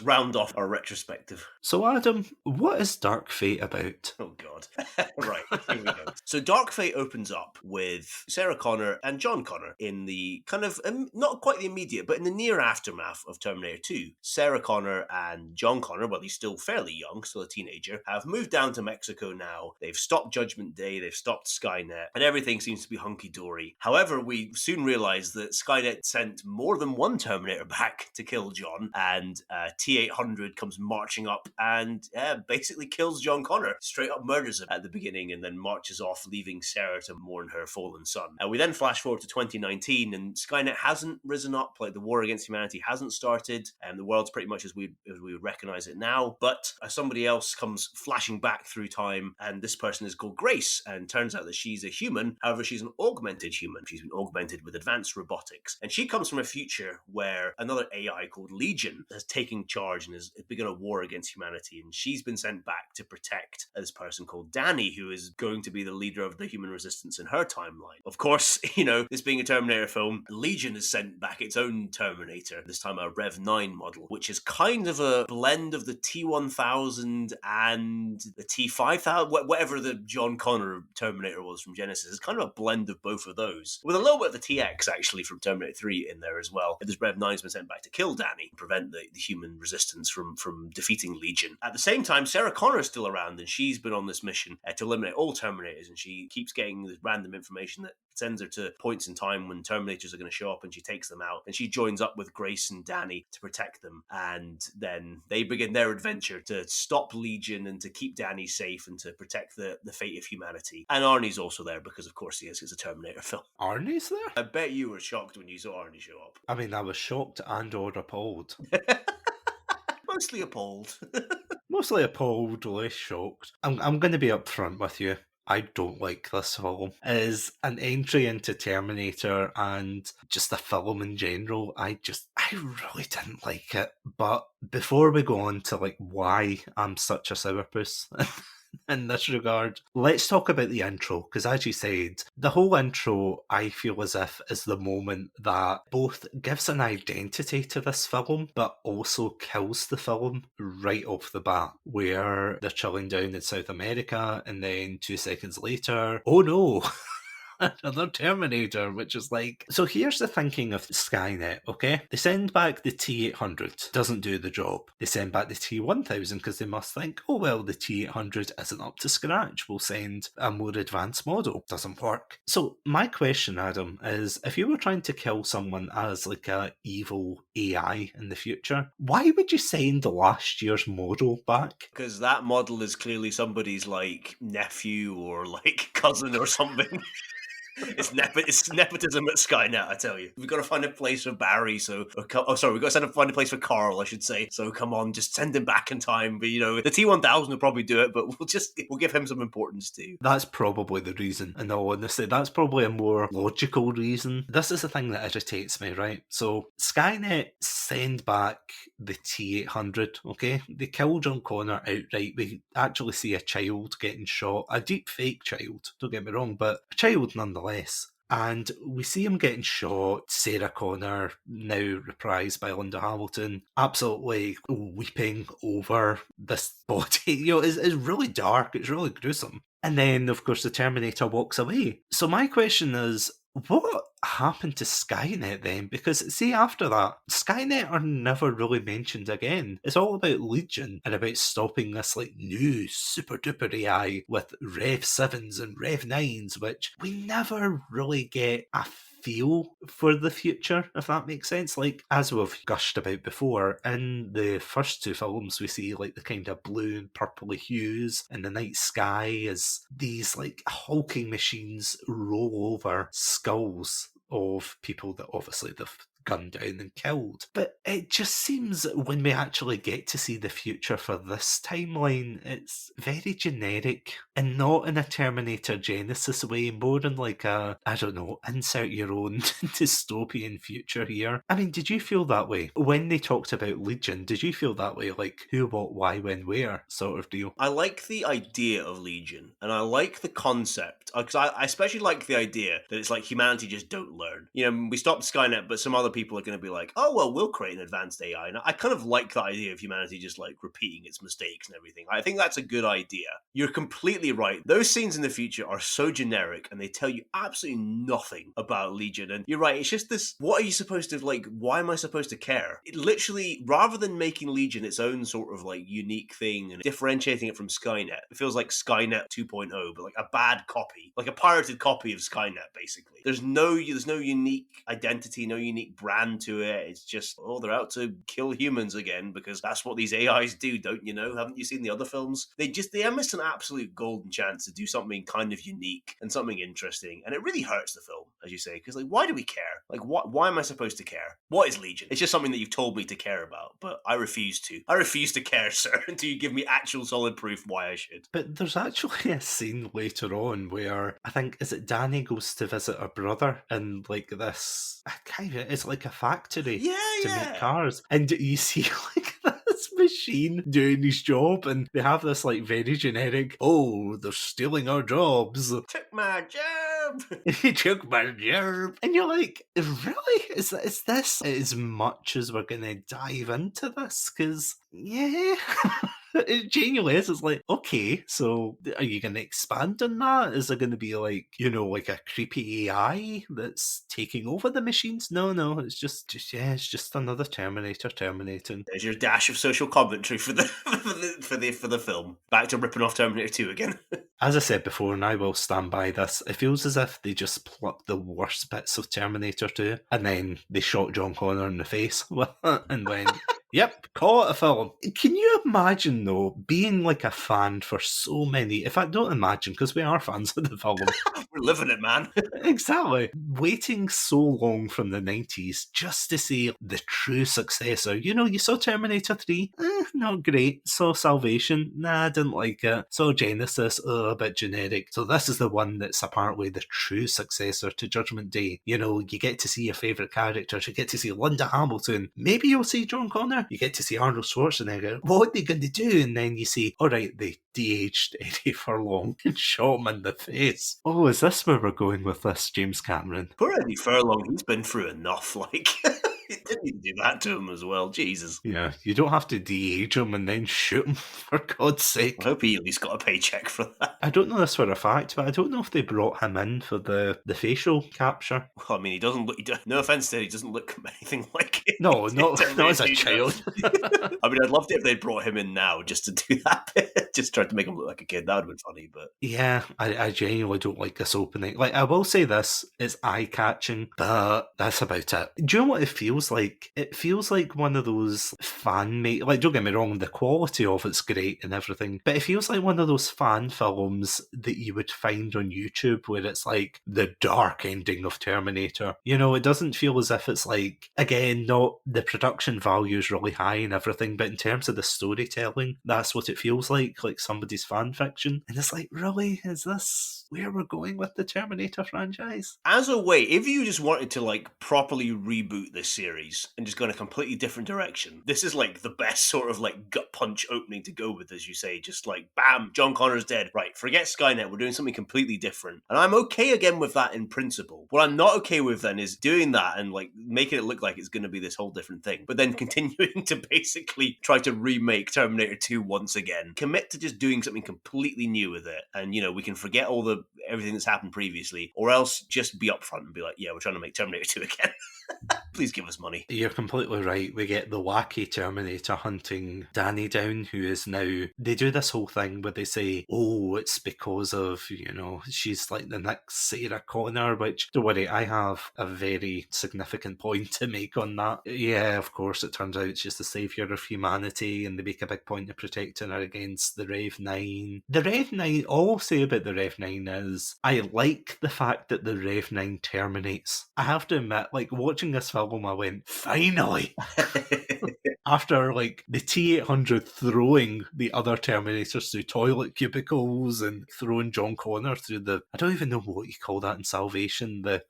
round off our retrospective. So Adam, what is Dark Fate about? Oh God. Right, here we go. So Dark Fate opens up with Sarah Connor and John Connor in the kind of, not quite the immediate, but in the near aftermath of Terminator 2. Sarah Connor and John Connor, well, he's still fairly young, still a teenager, have moved down to Mexico now. They've stopped Judgment Day, they've stopped Skynet, and everything seems to be hunky-dory. However, we soon realise that Skynet sent more than one Terminator back to kill John, and T-800 comes marching up and basically kills John Connor, straight up murders him at the beginning, and then marches off, leaving Sarah to mourn her fallen son. We then flash forward to 2019, and Skynet hasn't risen up, like the war against humanity hasn't started, and the world's pretty much as we would recognise it now, but somebody else comes flashing back through time, and this person is called Grace, and turns out that she's a human. However, she's an augmented human. She's been augmented with advanced robotics, and she comes from a future where another AI called Legion has taken charge and has begun a war against humanity, and she's been sent back to protect this person called Danny, who is going to be the leader of the human resistance in her timeline. Of course, this being a Terminator film, Legion has sent back its own Terminator, this time a Rev 9 model, which is kind of a blend of the T-1000 and the T-5000, whatever the John Connor Terminator was from Genisys. It's kind of a blend of both of those, with a little bit of the TX actually from Terminator 3 in there as well. This Rev 9's been sent back to kill Danny, prevent the human resistance from defeating Legion. At the same time, Sarah Connor is still around, and she's been on this mission to eliminate all Terminators, and she keeps getting this random information that sends her to points in time when Terminators are going to show up, and she takes them out, and she joins up with Grace and Danny to protect them, and then they begin their adventure to stop Legion and to keep Danny safe and to protect the fate of humanity. And Arnie's also there because, of course, he is. It's a Terminator film. Arnie's there? I bet you were shocked when you saw Arnie show up. I mean, I was shocked and or appalled. Mostly appalled. Mostly appalled, less shocked. I'm going to be upfront with you. I don't like this film. As an entry into Terminator and just the film in general, I really didn't like it. But before we go on to why I'm such a sourpuss in this regard, let's talk about the intro, because as you said, the whole intro, I feel as if, is the moment that both gives an identity to this film, but also kills the film right off the bat, where they're chilling down in South America, and then 2 seconds later, oh no, another Terminator, which is like... So here's the thinking of Skynet, okay? They send back the T-800, doesn't do the job. They send back the T-1000 because they must think, oh well, the T-800 isn't up to scratch, we'll send a more advanced model. Doesn't work. So my question, Adam, is if you were trying to kill someone as like a evil AI in the future, why would you send last year's model back? Because that model is clearly somebody's nephew or cousin or something. It's nepotism at Skynet, I tell you. We've got to find a place for Barry, we've got to find a place for Carl, I should say. So come on, just send him back in time. But, the T-1000 will probably do it, but we'll give him some importance too. That's probably the reason, in all honesty. That's probably a more logical reason. This is the thing that irritates me, right? So Skynet send back the T-800, okay? They kill John Connor outright. We actually see a child getting shot. A deep fake child, don't get me wrong, but a child nonetheless. And we see him getting shot. Sarah Connor, now reprised by Linda Hamilton, absolutely weeping over this body. It's really dark. It's really gruesome. And then, of course, the Terminator walks away. So my question is, what happened to Skynet then? Because, see, after that, Skynet are never really mentioned again. It's all about Legion and about stopping this, new super-duper AI with Rev 7s and Rev 9s, which we never really get a feel for the future, if that makes sense. As we've gushed about before, in the first two films, we see, the kind of blue and purpley hues in the night sky as these, hulking machines roll over skulls of people that obviously they've gunned down and killed. But it just seems when we actually get to see the future for this timeline, it's very generic and not in a Terminator Genisys way, more in insert your own dystopian future here. I mean, did you feel that way? When they talked about Legion, did you feel that way? Who, what, why, when, where sort of deal? I like the idea of Legion, and I like the concept, because I especially like the idea that it's humanity just don't learn. We stopped Skynet, but some other people are going to be like, oh, well, we'll create an advanced AI. And I kind of like the idea of humanity just repeating its mistakes and everything. I think that's a good idea. You're completely right. Those scenes in the future are so generic and they tell you absolutely nothing about Legion. And you're right. It's just this, what are you supposed to, why am I supposed to care? It literally, rather than making Legion its own sort of unique thing and differentiating it from Skynet, it feels like Skynet 2.0, but a bad copy, a pirated copy of Skynet, basically. There's no unique identity, no unique brand to it. It's just, they're out to kill humans again because that's what these AIs do, don't you know? Haven't you seen the other films? They miss an absolute golden chance to do something kind of unique and something interesting, and it really hurts the film, as you say, because why do we care? Why am I supposed to care? What is Legion? It's just something that you've told me to care about, but I refuse to. I refuse to care, sir, until you give me actual solid proof why I should. But there's actually a scene later on where I think, is it Danny goes to visit her brother in this it's like a factory to make cars, and you see this machine doing his job, and they have this very generic, oh, they're stealing our jobs. Took my job. He took my job. And you're like, really? Is this as much as we're gonna dive into this? Because yeah. It genuinely is. It's okay, so are you going to expand on that? Is there going to be a creepy AI that's taking over the machines? No, it's just another Terminator terminating. There's your dash of social commentary for the film. Back to ripping off Terminator 2 again. As I said before, and I will stand by this, it feels as if they just plucked the worst bits of Terminator 2 and then they shot John Connor in the face and went, yep, call it a film. Can you imagine, though, being a fan for so many... In fact, don't imagine, because we are fans of the film. We're living it, man. Exactly. Waiting so long from the 90s just to see the true successor. You saw Terminator 3? Not great. Saw Salvation? Nah, I didn't like it. Saw Genisys? A bit generic. So this is the one that's apparently the true successor to Judgment Day. You get to see your favourite characters. You get to see Linda Hamilton. Maybe you'll see John Connor. You get to see Arnold Schwarzenegger. What are they going to do? And then you see, all right, they de-aged Eddie Furlong and shot him in the face. Oh, is this where we're going with this, James Cameron? Poor Eddie Furlong, he's been through enough, You didn't need to do that to him as well, Jesus. Yeah, you don't have to de-age him and then shoot him, for God's sake. I hope he at least got a paycheck for that. I don't know this for a fact, but I don't know if they brought him in for the facial capture. Well, I mean, he doesn't look... no offence to him, he doesn't look anything like it. No, not as a child. I mean, I'd love it if they'd brought him in now just to do that bit. Just tried to make him look like a kid. That would have been funny, but... Yeah, I genuinely don't like this opening. I will say this, it's eye-catching, but that's about it. Do you know what it feels feels like one of those fan made, like, don't get me wrong, the quality of it's great and everything, but it feels like one of those fan films that you would find on YouTube where it's like the dark ending of Terminator. You know, it doesn't feel as if it's like, again, not the production value is really high and everything, but in terms of the storytelling, that's what it feels like somebody's fan fiction. And it's like, really? Is this where we're going with the Terminator franchise? As a way, if you just wanted to like properly reboot this series and just go in a completely different direction, this is like the best sort of like gut punch opening to go with, as you say. Just like, bam, John Connor's dead. Right, forget Skynet. We're doing something completely different. And I'm okay again with that in principle. What I'm not okay with then is doing that and like making it look like it's going to be this whole different thing, but then continuing to basically try to remake Terminator 2 once again. Commit to just doing something completely new with it. And, you know, we can forget everything that's happened previously, or else just be upfront and be like, yeah, we're trying to make Terminator 2 again. Please give us money. You're completely right. We get the wacky Terminator hunting Danny down, who is now... They do this whole thing where they say, oh, it's because of, you know, she's like the next Sarah Connor, which, don't worry, I have a very significant point to make on that. Yeah, of course, it turns out she's the saviour of humanity, and they make a big point of protecting her against the Rev 9. The Rev 9, all I'll say about the Rev 9 is, I like the fact that the Rev 9 terminates. I have to admit, like, watching this film, I went, finally! After, like, the T-800 throwing the other Terminators through toilet cubicles and throwing John Connor through the... I don't even know what you call that in Salvation. The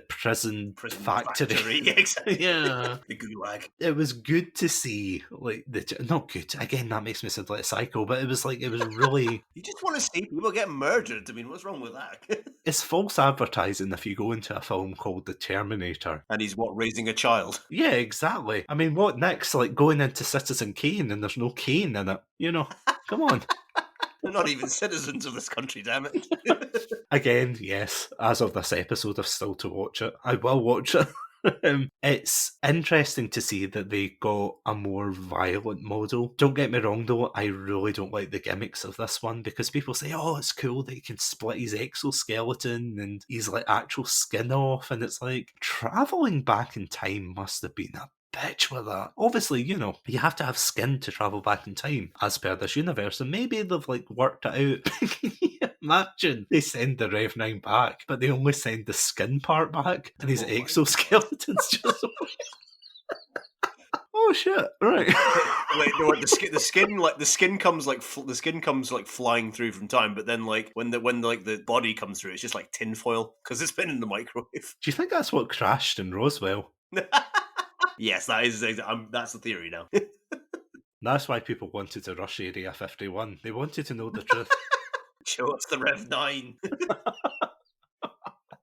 prison factory. Exactly. Yeah. The gulag. It was good to see, like, not good. Again, that makes me sound like a psycho, but it was really... You just want to see people get murdered. I mean, what's wrong with that? It's false advertising if you go into a film called The Terminator. And he's, raising a child? Yeah, exactly. I mean, what next? Like, going into Citizen Kane and there's no Kane in it. You know, come on. They're not even citizens of this country, damn it. Again, yes, as of this episode, I've still to watch it. I will watch it. It's interesting to see that they got a more violent model. Don't get me wrong though, I really don't like the gimmicks of this one, because people say, oh, it's cool that he can split his exoskeleton and he's like actual skin off, and it's like, travelling back in time must have been a bitch with that. Obviously, you know, you have to have skin to travel back in time, as per this universe, and maybe they've like worked it out. Can you imagine they send the Rev 9 back, but they only send the skin part back, and his exoskeleton's just... Oh shit! Right. Wait, no, the skin comes like flying through from time, but then like when the body comes through, it's just like tinfoil because it's been in the microwave. Do you think that's what crashed in Roswell? Yes, that's the theory now. That's why people wanted to rush Area 51. They wanted to know the truth. Show us the Rev 9.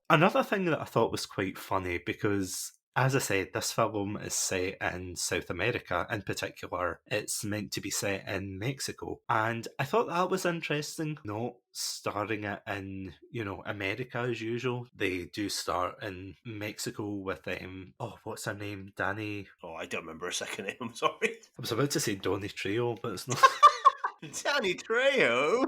Another thing that I thought was quite funny, because, as I said, this film is set in South America. In particular, it's meant to be set in Mexico. And I thought that was interesting, not starting it in, you know, America as usual. They do start in Mexico with, what's her name? Danny... Oh, I don't remember her second name, I'm sorry. I was about to say Donnie Trejo, but it's not... Danny Trejo?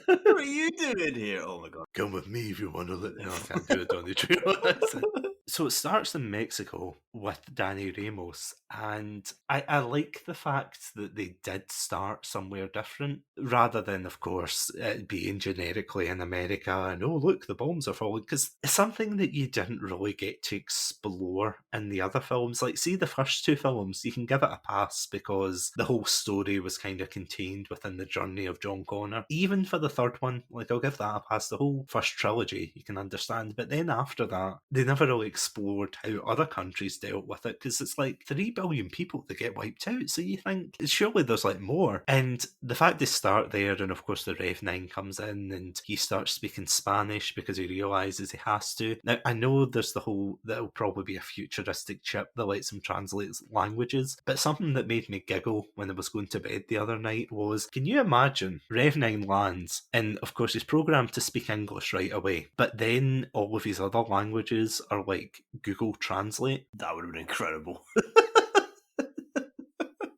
What are you doing here? Oh my god. Come with me if you want to let... No, I can't do it, Donnie Trejo. So it starts in Mexico with Danny Ramos, and I like the fact that they did start somewhere different, rather than, of course, it being generically in America and, oh, look, the bombs are falling, because it's something that you didn't really get to explore in the other films. Like, see, the first two films, you can give it a pass because the whole story was kind of contained within the journey of John Connor. Even for the third one, like, I'll give that a pass. The whole first trilogy, you can understand, but then after that, they never really explored how other countries dealt with it, because it's like 3 billion people that get wiped out, so you think surely there's like more. And the fact they start there, and of course the Rev 9 comes in and he starts speaking Spanish because he realises he has to. Now I know there's the whole, that'll probably be a futuristic chip that lets him translate languages, but something that made me giggle when I was going to bed the other night was, can you imagine Rev 9 lands and of course he's programmed to speak English right away, but then all of his other languages are like Google Translate? That would have been incredible.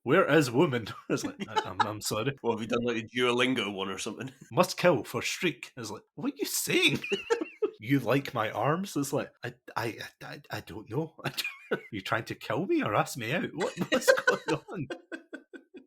Where is woman? It's like, I'm sorry. Well, have you done like a Duolingo one or something? Must kill for streak. It's like, what are you saying? You like my arms? It's like, I don't know. You trying to kill me or ask me out? What's going on?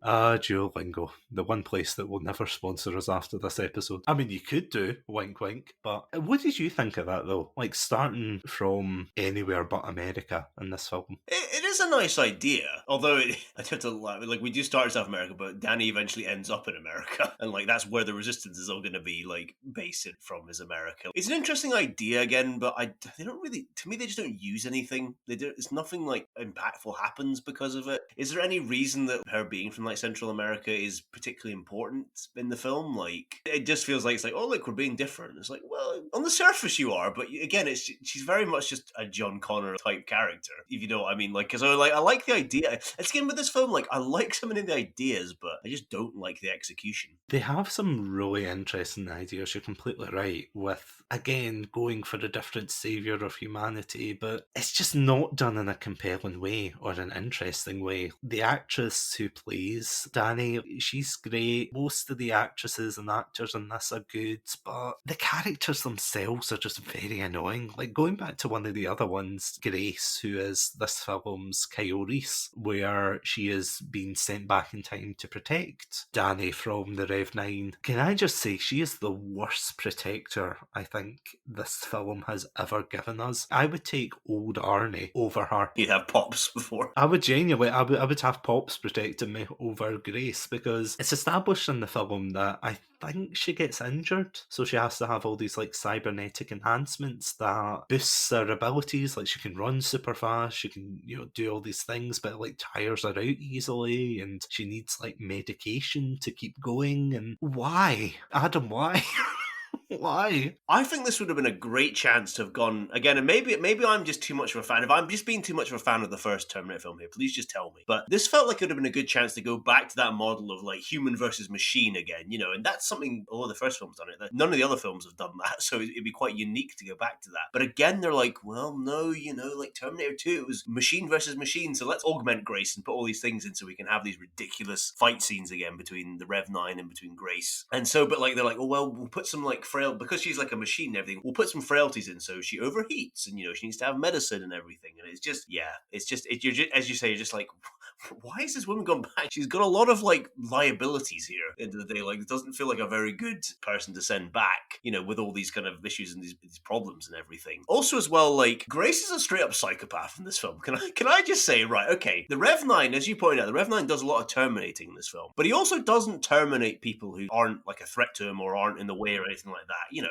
Duolingo, the one place that will never sponsor us after this episode. I mean, you could do, wink wink, but what did you think of that though? Like, starting from anywhere but America in this film. It is a nice idea, although I have to like we do start in South America, but Danny eventually ends up in America, and like that's where the resistance is all going to be like based from is America. It's an interesting idea again, but they don't really. To me, they just don't use anything. It's nothing like impactful happens because of it. Is there any reason that her being from like Central America is particularly important in the film? Like, it just feels like it's like, oh look, we're being different. It's like, well, on the surface you are, but again, she's very much just a John Connor type character, if you know what I mean. Like, because I like the idea. It's again with this film, like I like some of the ideas, but I just don't like the execution. They have some really interesting ideas. You're completely right with, again, going for a different saviour of humanity, but it's just not done in a compelling way or an interesting way. The actress who plays Danny, she's great. Most of the actresses and actors in this are good, but the characters themselves are just very annoying. Like, going back to one of the other ones, Grace, who is this film's Kyle Reese, where she is being sent back in time to protect Danny from the Rev 9. Can I just say, she is the worst protector I think this film has ever given us. I would take old Arnie over her. You'd have Pops before. I would genuinely, I would have Pops protecting me over Grace, because it's established in the film that I think she gets injured, so she has to have all these like cybernetic enhancements that boosts her abilities. Like, she can run super fast, she can, do all these things, but it like tires her out easily, and she needs like medication to keep going. And why, Adam? Why? Why? I think this would have been a great chance to have gone again, and maybe I'm just too much of a fan. If I'm just being too much of a fan of the first Terminator film here, please just tell me. But this felt like it would have been a good chance to go back to that model of like human versus machine again, and that's something. Although the first film's done it, none of the other films have done that, so it'd be quite unique to go back to that. But again, they're like, well, no, like Terminator 2, it was machine versus machine, so let's augment Grace and put all these things in so we can have these ridiculous fight scenes again between the Rev 9 and between Grace. And so, but like they're like, oh well, we'll put some like because she's like a machine and everything, we'll put some frailties in so she overheats and she needs to have medicine and everything. And it's just you're just, as you say, you're just like, why is this woman gone back? She's got a lot of like liabilities here at the end of the day. Like, it doesn't feel like a very good person to send back, with all these kind of issues and these problems and everything. Also as well, like, Grace is a straight up psychopath in this film. Can I just say, right, okay, the Rev 9, as you pointed out, the Rev 9 does a lot of terminating in this film, but he also doesn't terminate people who aren't like a threat to him or aren't in the way or anything like that,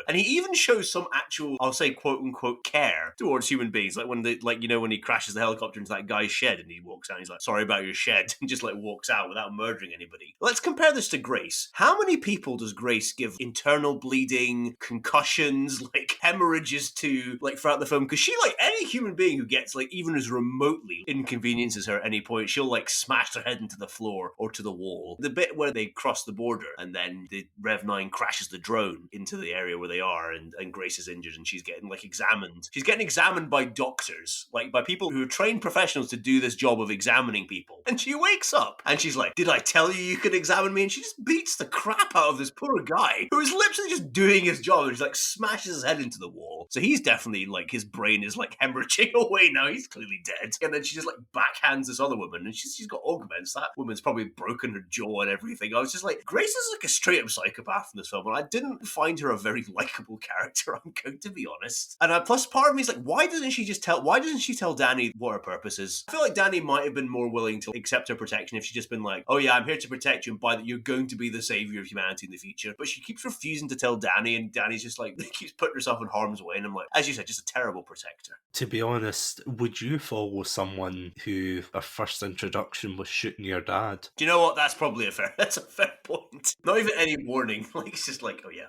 and he even shows some actual, I'll say, quote unquote, care towards human beings. Like when when he crashes the helicopter into that guy's shed and he walks out and he's like, sorry about your shed, and just like walks out without murdering anybody. Let's compare this to Grace. How many people does Grace give internal bleeding, concussions, like hemorrhages to, like, throughout the film? Because she, like any human being who gets like even as remotely inconveniences her at any point, she'll like smash their head into the floor or to the wall. The bit where they cross the border and then the Rev 9 crashes the drone into the area where they are, and Grace is injured and she's getting like examined. She's getting examined by doctors, like by people who are trained professionals to do this job of examining people. And she wakes up and she's like, did I tell you could examine me? And she just beats the crap out of this poor guy who is literally just doing his job, and she's like smashes his head into the wall. So he's definitely like, his brain is like hemorrhaging away now. He's clearly dead. And then she just like backhands this other woman and she's got augments. That woman's probably broken her jaw and everything. I was just like, Grace is like a straight up psychopath in this film, and I didn't find her a very likable character, I'm going to be honest. And plus part of me is like, why doesn't she tell Danny what her purpose is? I feel like Danny might have been more willing to accept her protection if she'd just been like, oh yeah, I'm here to protect you, and by that you're going to be the savior of humanity in the future. But she keeps refusing to tell Danny, and Danny's just like, keeps putting herself in harm's way, and I'm like, as you said, just a terrible protector. To be honest, would you follow someone who their first introduction was shooting your dad? Do you know what? That's a fair point. Not even any warning. Like, it's just like, oh yeah.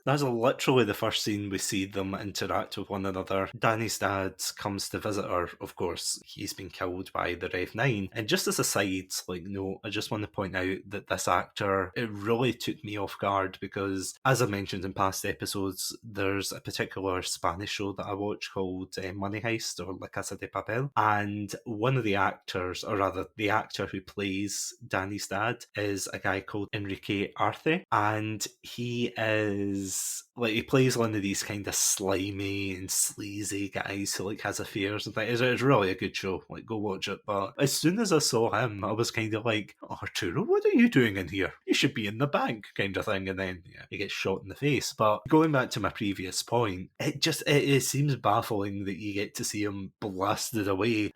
That's literally the first scene we see them interact with one another. Danny's dad comes to visit her. Of course, he's been killed by the Rev 9. And just as a side, I just want to point out that this actor, it really took me off guard because, as I mentioned in past episodes, there's a particular Spanish show that I watch called Money Heist, or La Casa de Papel. And one of the actors, or rather the actor who plays Danny's dad, is a guy called Enrique Arce. And he is is like he plays one of these kind of slimy and sleazy guys who like has affairs and things. It's really a good show. Like, go watch it. But as soon as I saw him, I was kind of like, Arturo, what are you doing in here? You should be in the bank, kind of thing. And then he gets shot in the face. But going back to my previous point, it seems baffling that you get to see him blasted away.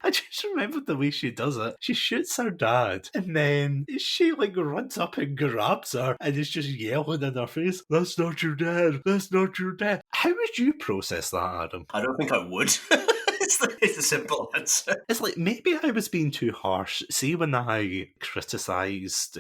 I just remembered the way she does it. She shoots her dad, and then she like runs up and grabs her, and is just yelling in her face, "That's not your dad! That's not your dad!" How would you process that, Adam? I don't think I would. It's the simple answer. It's like, maybe I was being too harsh. See, when I criticised,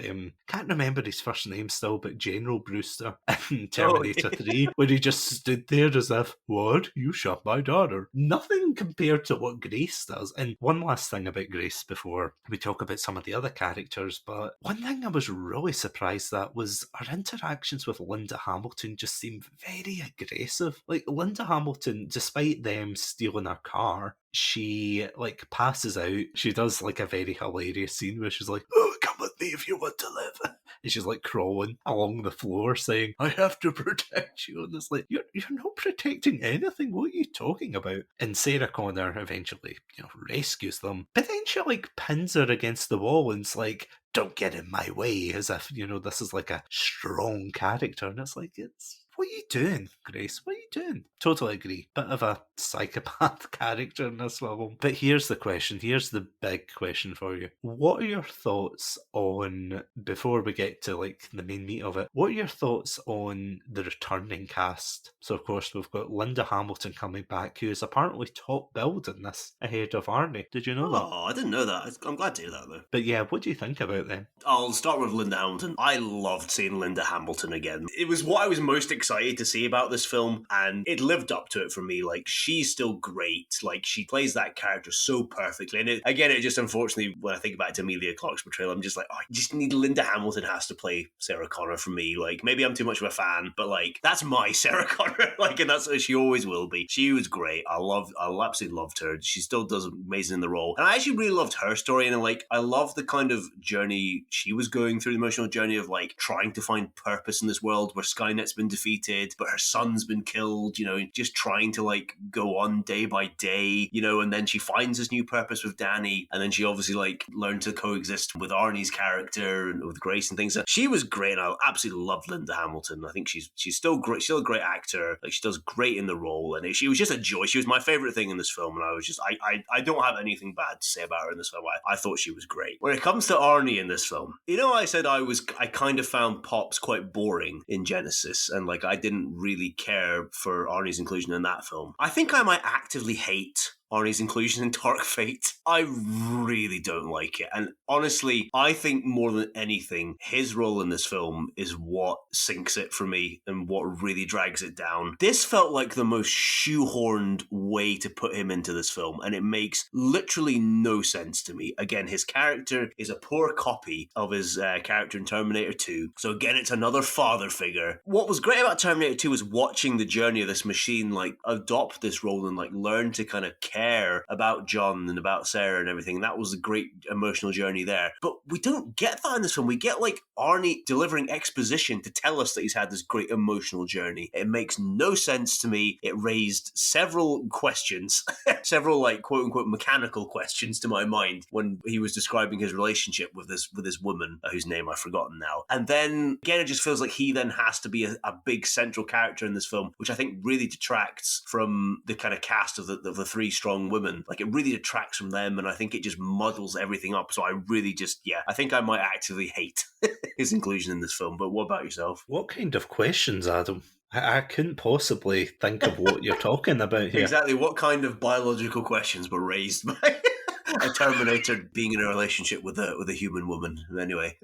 can't remember his first name still, but General Brewster in Terminator 3, where he just stood there as if, "What? You shot my daughter." Nothing compared to what Grace does. And one last thing about Grace before we talk about some of the other characters, but one thing I was really surprised at was her interactions with Linda Hamilton just seemed very aggressive. Like, Linda Hamilton, despite them stealing her car, she like passes out. She does like a very hilarious scene where she's like, "Oh, come with me if you want to live." And she's like crawling along the floor saying, "I have to protect you." And it's like, you're not protecting anything. What are you talking about? And Sarah Connor eventually, rescues them. But then she like pins her against the wall and it's like, "Don't get in my way," as if, this is like a strong character. And it's like, what are you doing, Grace? What are you doing? Totally agree. Bit of a psychopath character in this film. But here's the question. Here's the big question for you. What are your thoughts on, before we get to like the main meat of it, what are your thoughts on the returning cast? So of course we've got Linda Hamilton coming back, who is apparently top billed in this, ahead of Arnie. Did you know that? Oh, I didn't know that. I'm glad to hear that, though. But yeah, what do you think about them? I'll start with Linda Hamilton. I loved seeing Linda Hamilton again. It was what I was most excited to see about this film, and it lived up to it for me. Like, she's still great. Like, she plays that character so perfectly. And it just unfortunately, when I think back to Emilia Clarke's portrayal, I'm just like, I just need Linda Hamilton has to play Sarah Connor for me. Like, maybe I'm too much of a fan, but like, that's my Sarah Connor. Like, and that's she always will be. She was great. I absolutely loved her. She still does amazing in the role. And I actually really loved her story. And like, I love the kind of journey she was going through, the emotional journey of like trying to find purpose in this world where Skynet's been defeated, but her son's been killed, just trying to like go on day by day, and then she finds this new purpose with Danny, and then she obviously like learned to coexist with Arnie's character and with Grace and things. So she was great, and I absolutely loved Linda Hamilton. I think she's still great. She's still a great actor. Like, she does great in the role, and she was just a joy. She was my favorite thing in this film, and I was just I don't have anything bad to say about her in this film. I thought she was great. When it comes to Arnie in this film, I said I kind of found Pops quite boring in Genisys, and like I didn't really care for Arnie's inclusion in that film. I think I might actively hate Arnie's inclusion in Dark Fate. I really don't like it. And honestly, I think more than anything, his role in this film is what sinks it for me and what really drags it down. This felt like the most shoehorned way to put him into this film, and it makes literally no sense to me. Again, his character is a poor copy of his character in Terminator 2. So again, it's another father figure. What was great about Terminator 2 was watching the journey of this machine like adopt this role and like learn to kind of care about John and about Sarah and everything. That was a great emotional journey there. But we don't get that in this film. We get like Arnie delivering exposition to tell us that he's had this great emotional journey. It makes no sense to me. It raised several questions, several like quote unquote mechanical questions to my mind when he was describing his relationship with this woman whose name I've forgotten now. And then again, it just feels like he then has to be a big central character in this film, which I think really detracts from the kind of cast of the three strong women. Like, it really detracts from them, and I think it just muddles everything up. So I really I think I might actively hate his inclusion in this film. But what about yourself? What kind of questions, Adam? I couldn't possibly think of what you're talking about here. Exactly. What kind of biological questions were raised by a Terminator being in a relationship with a human woman? Anyway.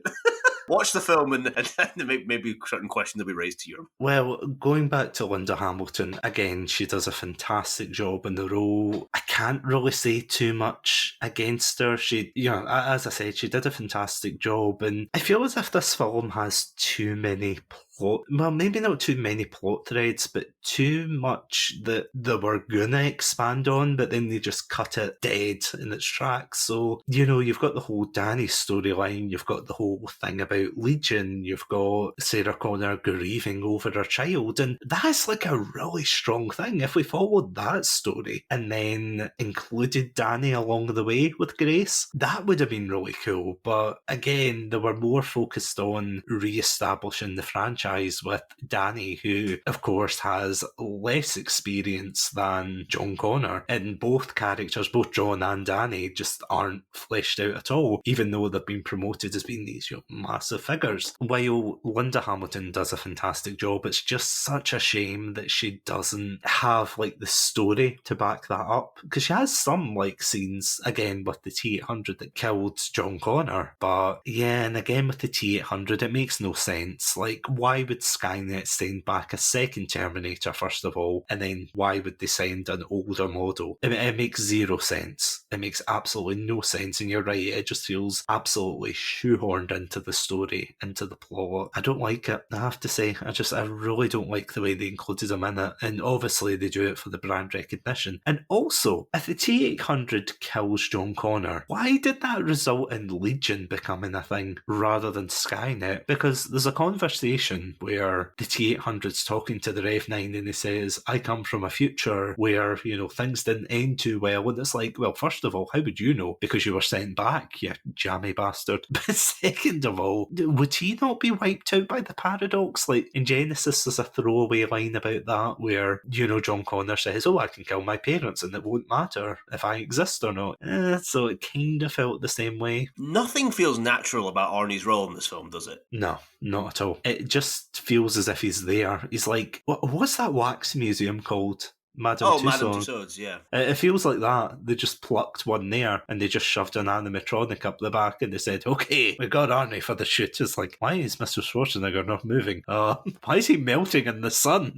Watch the film and maybe certain questions will be raised to you. Well, going back to Linda Hamilton, again, she does a fantastic job in the role. I can't really say too much against her. She, as I said, she did a fantastic job, and I feel as if this film has too many plot, well, maybe not too many plot threads, but too much that they were gonna expand on, but then they just cut it dead in its tracks. So, you've got the whole Danny storyline, you've got the whole thing about Legion, you've got Sarah Connor grieving over her child, and that's like a really strong thing. If we followed that story and then included Danny along the way with Grace, that would have been really cool. But again, they were more focused on re-establishing the franchise with Danny, who of course has less experience than John Connor, and both characters, both John and Danny, just aren't fleshed out at all, even though they've been promoted as being these massive figures. While Linda Hamilton does a fantastic job, it's just such a shame that she doesn't have like the story to back that up, because she has some like scenes again with the T-800 that killed John Connor, but yeah, and again with the T-800 it makes no sense. Like, why would Skynet send back a second Terminator first of all, and then why would they send an older model? It makes zero sense. It makes absolutely no sense, and you're right, it just feels absolutely shoehorned into the story, into the plot. I don't like it, I have to say. I really don't like the way they included him in it, and obviously they do it for the brand recognition. And also, if the T-800 kills John Connor, why did that result in Legion becoming a thing rather than Skynet? Because there's a conversation where the T-800's talking to the Rev-9 and he says, I come from a future where, things didn't end too well. And it's like, well, first of all, how would you know? Because you were sent back, you jammy bastard. But second of all, would he not be wiped out by the paradox? Like, in Genisys, there's a throwaway line about that where, John Connor says, I can kill my parents and it won't matter if I exist or not. So it kind of felt the same way. Nothing feels natural about Arnie's role in this film, does it? No, not at all. It just feels as if he's there. He's like, what's that wax museum called? Madame Tussauds, yeah. It feels like that. They just plucked one there and they just shoved an animatronic up the back and they said, okay, we got Arnie for the shoot. It's like, why is Mr. Schwarzenegger not moving? Why is he melting in the sun?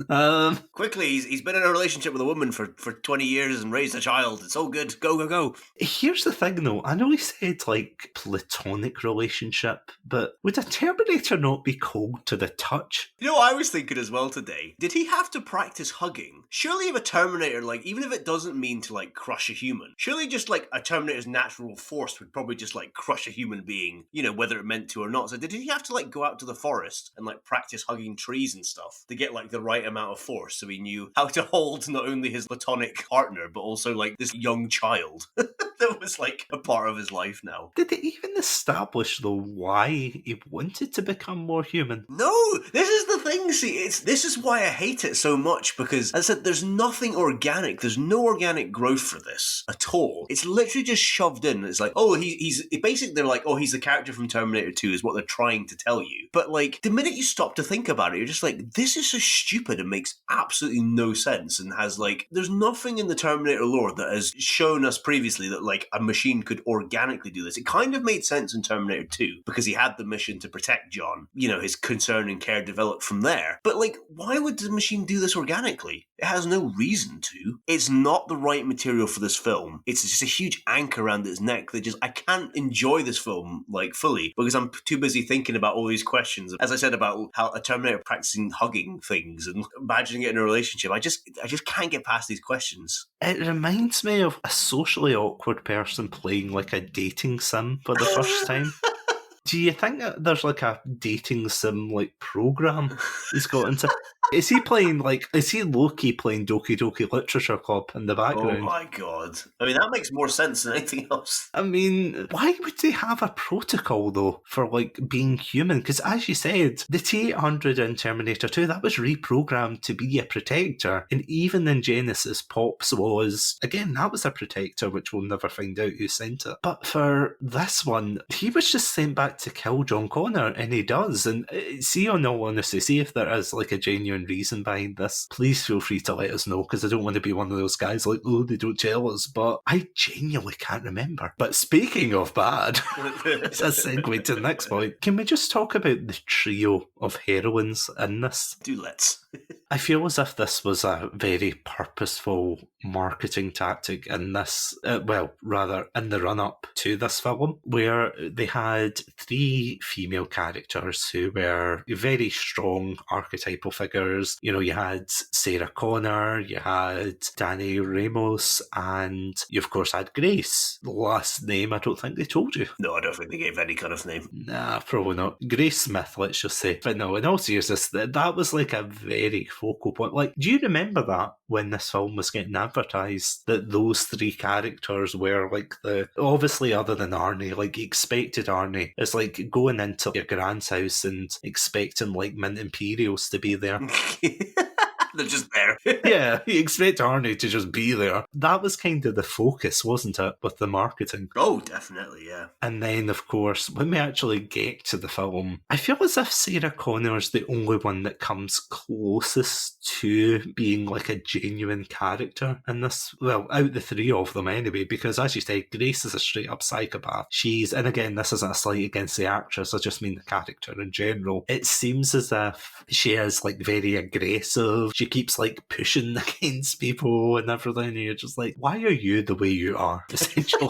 Quickly, he's been in a relationship with a woman for 20 years and raised a child. It's all good. Go, go, go. Here's the thing though. I know he said like platonic relationship, but would a Terminator not be cold to the touch? You know what I was thinking as well today? Did he have to practice hugging? Surely if a Terminator, like, even if it doesn't mean to, like, crush a human, surely just, like, a Terminator's natural force would probably just, like, crush a human being, whether it meant to or not. So did he have to, like, go out to the forest and, like, practice hugging trees and stuff to get, like, the right amount of force so he knew how to hold not only his platonic partner, but also, like, this young child that was, like, a part of his life now? Did they even establish, though, why he wanted to become more human? No! This is the thing, see, this is why I hate it so much, because, as I said, there's nothing organic. There's no organic growth for this at all. It's literally just shoved in. It's like, he's basically, they're like, he's the character from Terminator 2 is what they're trying to tell you. But like, the minute you stop to think about it, you're just like, this is so stupid and makes absolutely no sense, and has like, there's nothing in the Terminator lore that has shown us previously that like a machine could organically do this. It kind of made sense in Terminator 2 because he had the mission to protect John. His concern and care developed from there. But like, why would the machine do this organically? It has no reason to. It's not the right material for this film. It's just a huge anchor around its neck that just, I can't enjoy this film like fully because I'm too busy thinking about all these questions. As I said about how a Terminator practicing hugging things and imagining it in a relationship, I just can't get past these questions. It reminds me of a socially awkward person playing like a dating sim for the first time. Do you think that there's like a dating sim like program he's got into? Is he low-key playing Doki Doki Literature Club in the background? Oh my god. I mean, that makes more sense than anything else. I mean, why would they have a protocol, though, for, like, being human? Because, as you said, the T-800 in Terminator 2, that was reprogrammed to be a protector. And even in Genisys, Pops was, again, that was a protector, which we'll never find out who sent it. But for this one, he was just sent back to kill John Connor, and he does. And see, on all honesty, see if there is, like, a genuine reason behind this, please feel free to let us know, because I don't want to be one of those guys like, they don't tell us, but I genuinely can't remember. But speaking of bad, it's a segue to the next point. Can we just talk about the trio of heroines in this? Do let's. I feel as if this was a very purposeful marketing tactic in this, rather in the run-up to this film, where they had 3 female characters who were very strong archetypal figures. You know, you had Sarah Connor, you had Dani Ramos, and you of course had Grace. The last name I don't think they told you. No, I don't think they gave any kind of name. Nah, probably not. Grace Smith, let's just say. But no, in all seriousness, that was like a very focal point. Like, do you remember that when this film was getting advertised, that those 3 characters were like obviously other than Arnie, like you expected Arnie. It's like going into your grand's house and expecting like Mint Imperials to be there. They're just there. Yeah, you expect Arnie to just be there. That was kind of the focus, wasn't it, with the marketing? Oh, definitely, yeah. And then, of course, when we actually get to the film, I feel as if Sarah Connor's the only one that comes closest to being like a genuine character in this. Well, out the 3 of them anyway, because as you say, Grace is a straight up psychopath. And again, this isn't a slight against the actress, I just mean the character in general. It seems as if she is like very aggressive. She keeps like pushing against people and everything, and you're just like, why are you the way you are, essentially?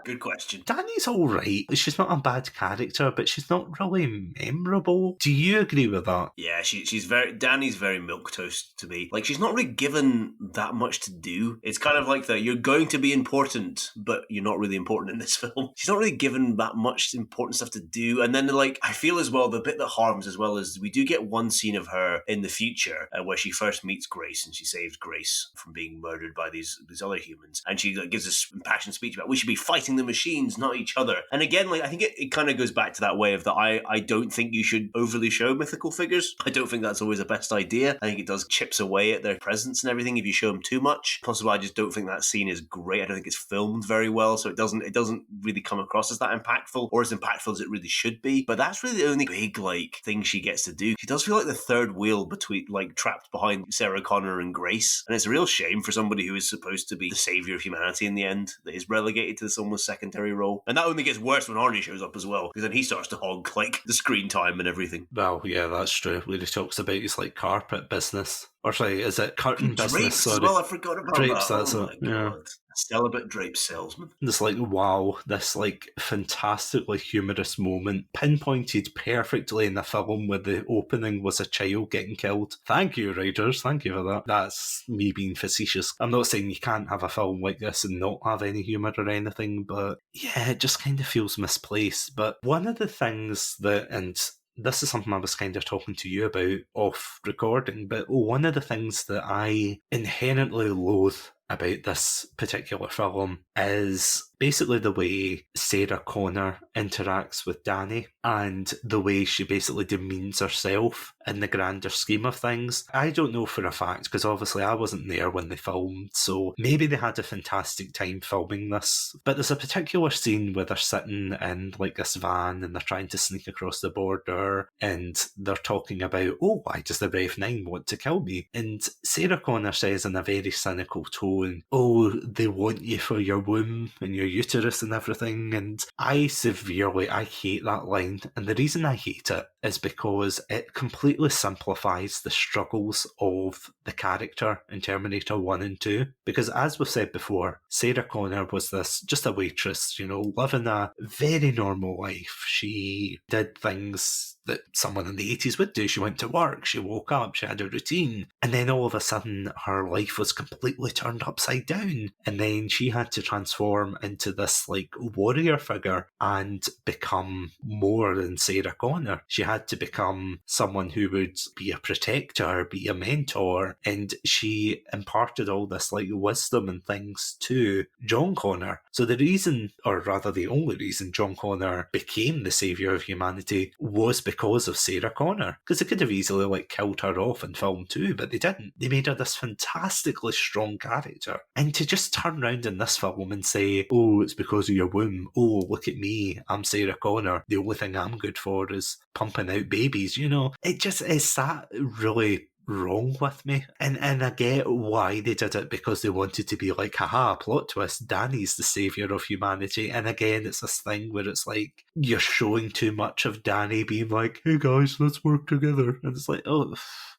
Good question. Dani's alright. She's not a bad character, but she's not really memorable. Do you agree with that? Yeah, Dani's very milquetoast to me. Like, she's not really given that much to do. It's kind of like that you're going to be important, but you're not really important in this film. She's not really given that much important stuff to do. And then, like, I feel as well, the bit that harms as well is we do get one scene of her in the future where she first meets Grace and she saves Grace from being murdered by these other humans. And she gives this impassioned speech about we should be fighting the machines, not each other. And again, like, I think it kind of goes back to that way of that I don't think you should overly show mythical figures. I don't think that's always the best idea. I think it does chips away at their presence and everything if you show them too much. Possibly, I just don't think that scene is great. I don't think it's filmed very well, so it doesn't really come across as that impactful, or as impactful as it really should be. But that's really the only big like thing she gets to do. She does feel like the third wheel between, like, trapped behind Sarah Connor and Grace, and it's a real shame for somebody who is supposed to be the savior of humanity in the end that is relegated to this almost secondary role. And that only gets worse when Arnie shows up as well, because then he starts to hog like the screen time and everything. Well, yeah, that's true. Where he talks about his like carpet business. Or sorry, is it curtain business? Drapes Sorry. as well, I forgot about Drapes, that. that's it. Yeah. A celibate drape salesman. And it's like, wow, this like fantastically humorous moment pinpointed perfectly in the film where the opening was a child getting killed. Thank you, writers. Thank you for that. That's me being facetious. I'm not saying you can't have a film like this and not have any humour or anything, but yeah, it just kind of feels misplaced. But one of the things that, and this is something I was kind of talking to you about off recording, but one of the things that I inherently loathe about this particular film is basically the way Sarah Connor interacts with Dani and the way she basically demeans herself in the grander scheme of things. I don't know for a fact, because obviously I wasn't there when they filmed, so maybe they had a fantastic time filming this, but there's a particular scene where they're sitting in like this van and they're trying to sneak across the border and they're talking about, oh, why does the Rev 9 want to kill me? And Sarah Connor says in a very cynical tone, oh, they want you for your womb and your uterus and everything. And I hate that line, and the reason I hate it is because it completely simplifies the struggles of the character in Terminator 1 and 2, because as we've said before, Sarah Connor was just a waitress, living a very normal life. She did things that someone in the 80s would do. She went to work, she woke up, she had a routine, and then all of a sudden her life was completely turned upside down, and then she had to transform into this like warrior figure and become more than Sarah Connor. She had to become someone who would be a protector, be a mentor, and she imparted all this like wisdom and things to John Connor. So the reason, or rather the only reason John Connor became the saviour of humanity was because of Sarah Connor, because they could have easily like killed her off in film 2, but they didn't. They made her this fantastically strong character, and to just turn around in this film and say, oh, it's because of your womb, oh, look at me, I'm Sarah Connor, the only thing I'm good for is pumping out babies, it just is that really wrong with me. And I get why they did it, because they wanted to be like, haha, plot twist, Dani's the saviour of humanity. And again, it's this thing where it's like, you're showing too much of Danny being like, hey guys, let's work together. And it's like, oh,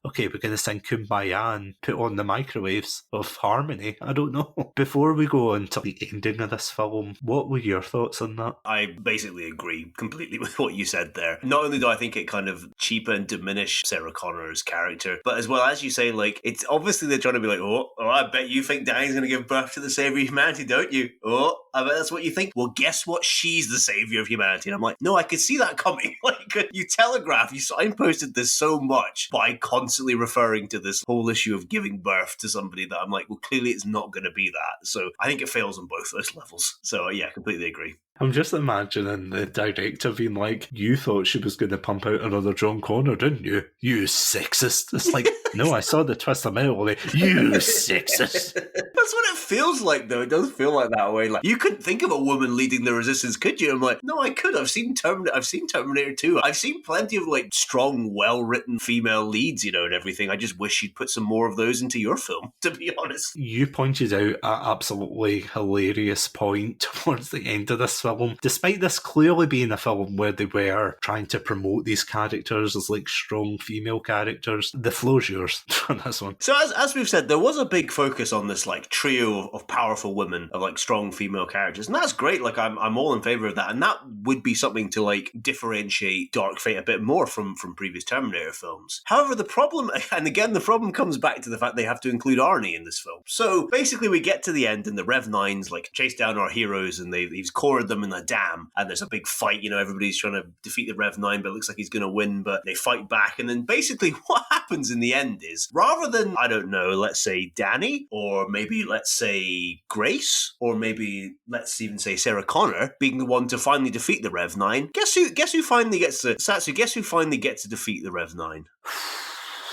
okay, we're going to sing Kumbaya and put on the microwaves of harmony. I don't know. Before we go on to the ending of this film, what were your thoughts on that? I basically agree completely with what you said there. Not only do I think it kind of cheapen and diminish Sarah Connor's character, but as well, as you say, like, it's obviously they're trying to be like, oh, I bet you think Danny's going to give birth to the savior of humanity, don't you? Oh, I bet that's what you think. Well, guess what? She's the savior of humanity. And I'm like, no, I could see that coming. Like, you telegraph, you signposted this so much by constantly referring to this whole issue of giving birth to somebody that I'm like, well, clearly it's not going to be that. So I think it fails on both those levels. So yeah, completely agree. I'm just imagining the director being like, you thought she was going to pump out another John Connor, didn't you? You sexist. It's like, no, I saw the twist of middle. You sexist. That's what it feels like, though. It does feel like that way. Like, you couldn't think of a woman leading the resistance, could you? I'm like, no, I could. I've seen Terminator 2. I've seen plenty of, like, strong, well-written female leads, you know, and everything. I just wish you'd put some more of those into your film, to be honest. You pointed out an absolutely hilarious point towards the end of this film. Despite this clearly being a film where they were trying to promote these characters as like strong female characters, the flow's yours on this one. So as we've said, there was a big focus on this like trio of powerful women, of like strong female characters, and that's great. Like I'm all in favor of that, and that would be something to like differentiate Dark Fate a bit more from previous Terminator films. However, the problem, and again the problem comes back to the fact they have to include Arnie in this film. So basically we get to the end and the Rev 9's like chase down our heroes and he's cornered them in the dam, and there's a big fight. You know, everybody's trying to defeat the Rev 9, but it looks like he's going to win, but they fight back. And then basically what happens in the end is, rather than, I don't know, let's say Danny, or maybe let's say Grace, or maybe let's even say Sarah Connor being the one to finally defeat the Rev 9, guess who finally gets to, Satsu, guess who finally gets to defeat the Rev 9?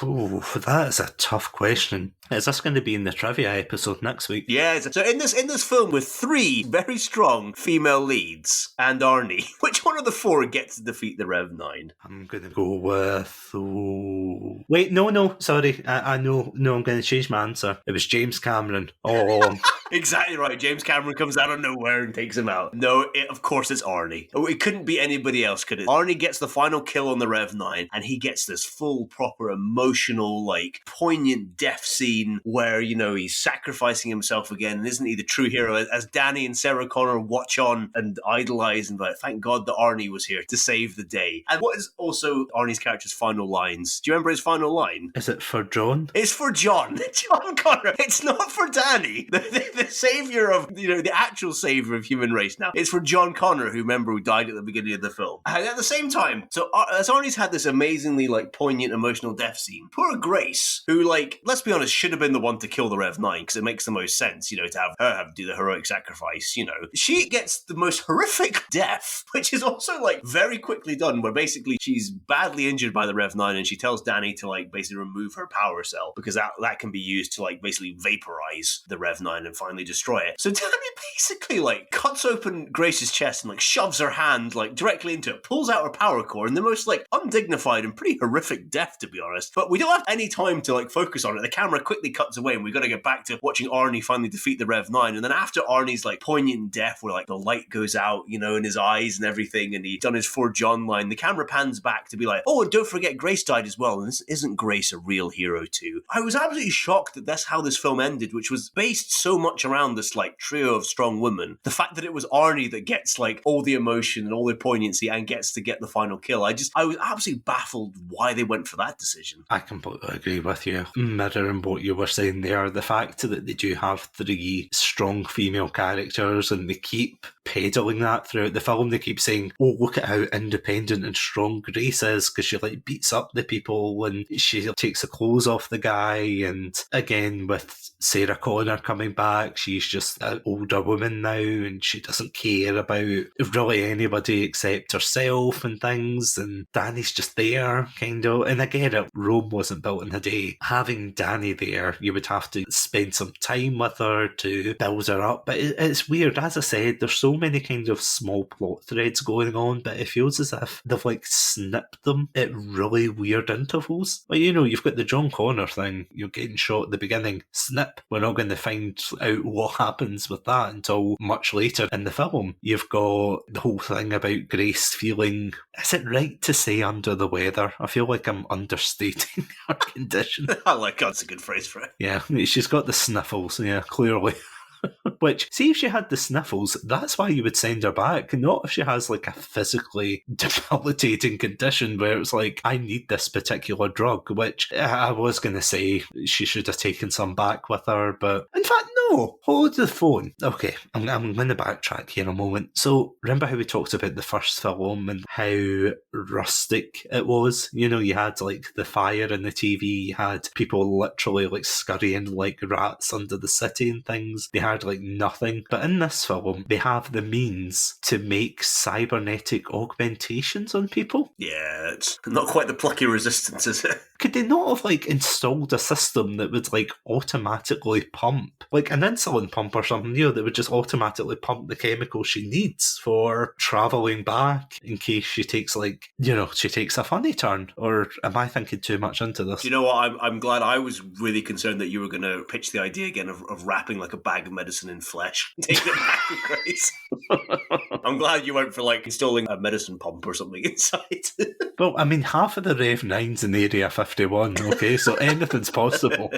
Ooh, that is a tough question. Is this going to be in the trivia episode next week? Yeah, so in this film with 3 very strong female leads and Arnie, which one of the 4 gets to defeat the Rev 9? I'm going to go with... Wait, no, sorry. I know. No, I'm going to change my answer. It was James Cameron. Oh... Exactly right. James Cameron comes out of nowhere and takes him out. No, of course it's Arnie. Oh, it couldn't be anybody else, could it? Arnie gets the final kill on the Rev 9, and he gets this full, proper, emotional, like, poignant death scene where, you know, he's sacrificing himself again, and isn't he the true hero? As Danny and Sarah Connor watch on and idolize and like, thank God that Arnie was here to save the day. And what is also Arnie's character's final lines? Do you remember his final line? Is it for John? It's for John. John Connor. It's not for Danny. The savior of, you know, the actual savior of human race. Now, it's for John Connor, who died at the beginning of the film. And at the same time, so as Arnie's had this amazingly, like, poignant, emotional death scene, poor Grace, who, like, let's be honest, should have been the one to kill the Rev 9, because it makes the most sense, you know, to have her do the heroic sacrifice, you know. She gets the most horrific death, which is also, like, very quickly done, where basically she's badly injured by the Rev 9, and she tells Danny to, like, basically remove her power cell, because that can be used to, like, basically vaporize the Rev 9 and finally destroy it. So Danny basically, like, cuts open Grace's chest and, like, shoves her hand, like, directly into it, pulls out her power core in the most, like, undignified and pretty horrific death, to be honest. But we don't have any time to, like, focus on it. The camera quickly cuts away and we've got to get back to watching Arnie finally defeat the Rev 9. And then after Arnie's, like, poignant death where, like, the light goes out, you know, in his eyes and everything, and he's done his For John line, the camera pans back to be like, oh, and don't forget Grace died as well, and isn't Grace a real hero too? I was absolutely shocked that that's how this film ended, which was based so much around this, like, trio of strong women. The fact that it was Arnie that gets, like, all the emotion and all the poignancy and gets to get the final kill. I was absolutely baffled why they went for that decision. I completely agree with you. Mirroring what you were saying there, the fact that they do have 3 strong female characters and they keep peddling that throughout the film. They keep saying, oh, look at how independent and strong Grace is, because she, like, beats up the people and she takes the clothes off the guy. And again, with Sarah Connor coming back, she's just an older woman now and she doesn't care about really anybody except herself and things, and Danny's just there, kind of. And I get it, Rome wasn't built in a day. Having Danny there, you would have to spend some time with her to build her up. But it's weird, as I said, there's so so many kind of small plot threads going on, but it feels as if they've like snipped them at really weird intervals. Like, you know, you've got the John Connor thing, you're getting shot at the beginning, snip. We're not going to find out what happens with that until much later in the film. You've got the whole thing about Grace feeling, is it right to say under the weather? I feel like I'm understating her condition. I like that's a good phrase for it. Yeah, she's got the sniffles, yeah, clearly. Which, see if she had the sniffles, that's why you would send her back, not if she has like a physically debilitating condition where it's like, I need this particular drug, which I was going to say she should have taken some back with her, but in fact, no, hold the phone. Okay, I'm going to backtrack here a moment. So, remember how we talked about the first film and how rustic it was? You know, you had like the fire in the TV, you had people literally like scurrying like rats under the city and things. They had like nothing. But in this film, they have the means to make cybernetic augmentations on people. Yeah, it's not quite the plucky resistance, is it? Could they not have like installed a system that would like automatically pump, like an insulin pump or something, you know, that would just automatically pump the chemical she needs for travelling back in case she takes like, you know, she takes a funny turn? Or am I thinking too much into this? Do you know what? I'm glad. I was really concerned that you were going to pitch the idea again of wrapping like a bag of medicine in flesh, taking it back with Grace. I'm glad you went for like installing a medicine pump or something inside. Well, I mean, half of the Rev 9's in Area 51, okay, so anything's possible.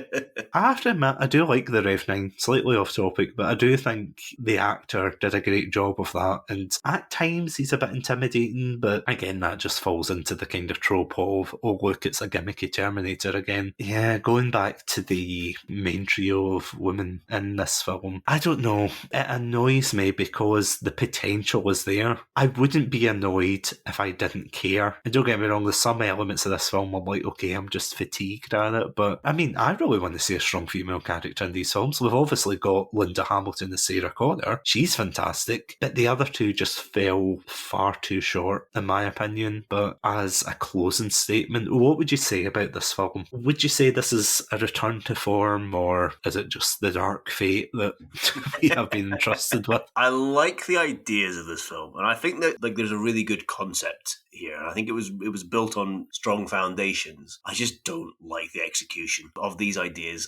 I have to admit, I do like the Rev 9, slightly off topic, but I do think the actor did a great job of that, and at times he's a bit intimidating, but again, that just falls into the kind of trope of, oh look, it's a gimmicky Terminator again. Yeah, going back to the main trio of women in this film, I don't know, it annoys me because the potential is there. I wouldn't be annoyed if I didn't care. And don't get me wrong, there's some elements of this film I'm like, okay, I'm just fatigued at it, but I mean, I really want to see a strong female character in these films. We've obviously got Linda Hamilton as Sarah Connor. She's fantastic, but the other two just fell far too short, in my opinion. But as a closing statement, what would you say about this film? Would you say this is a return to form, or is it just the dark fate that we have been entrusted with? I like the ideas of this film, and I think that like there's a really good concept here. I think it was built on strong foundations. I just don't like the execution of these ideas.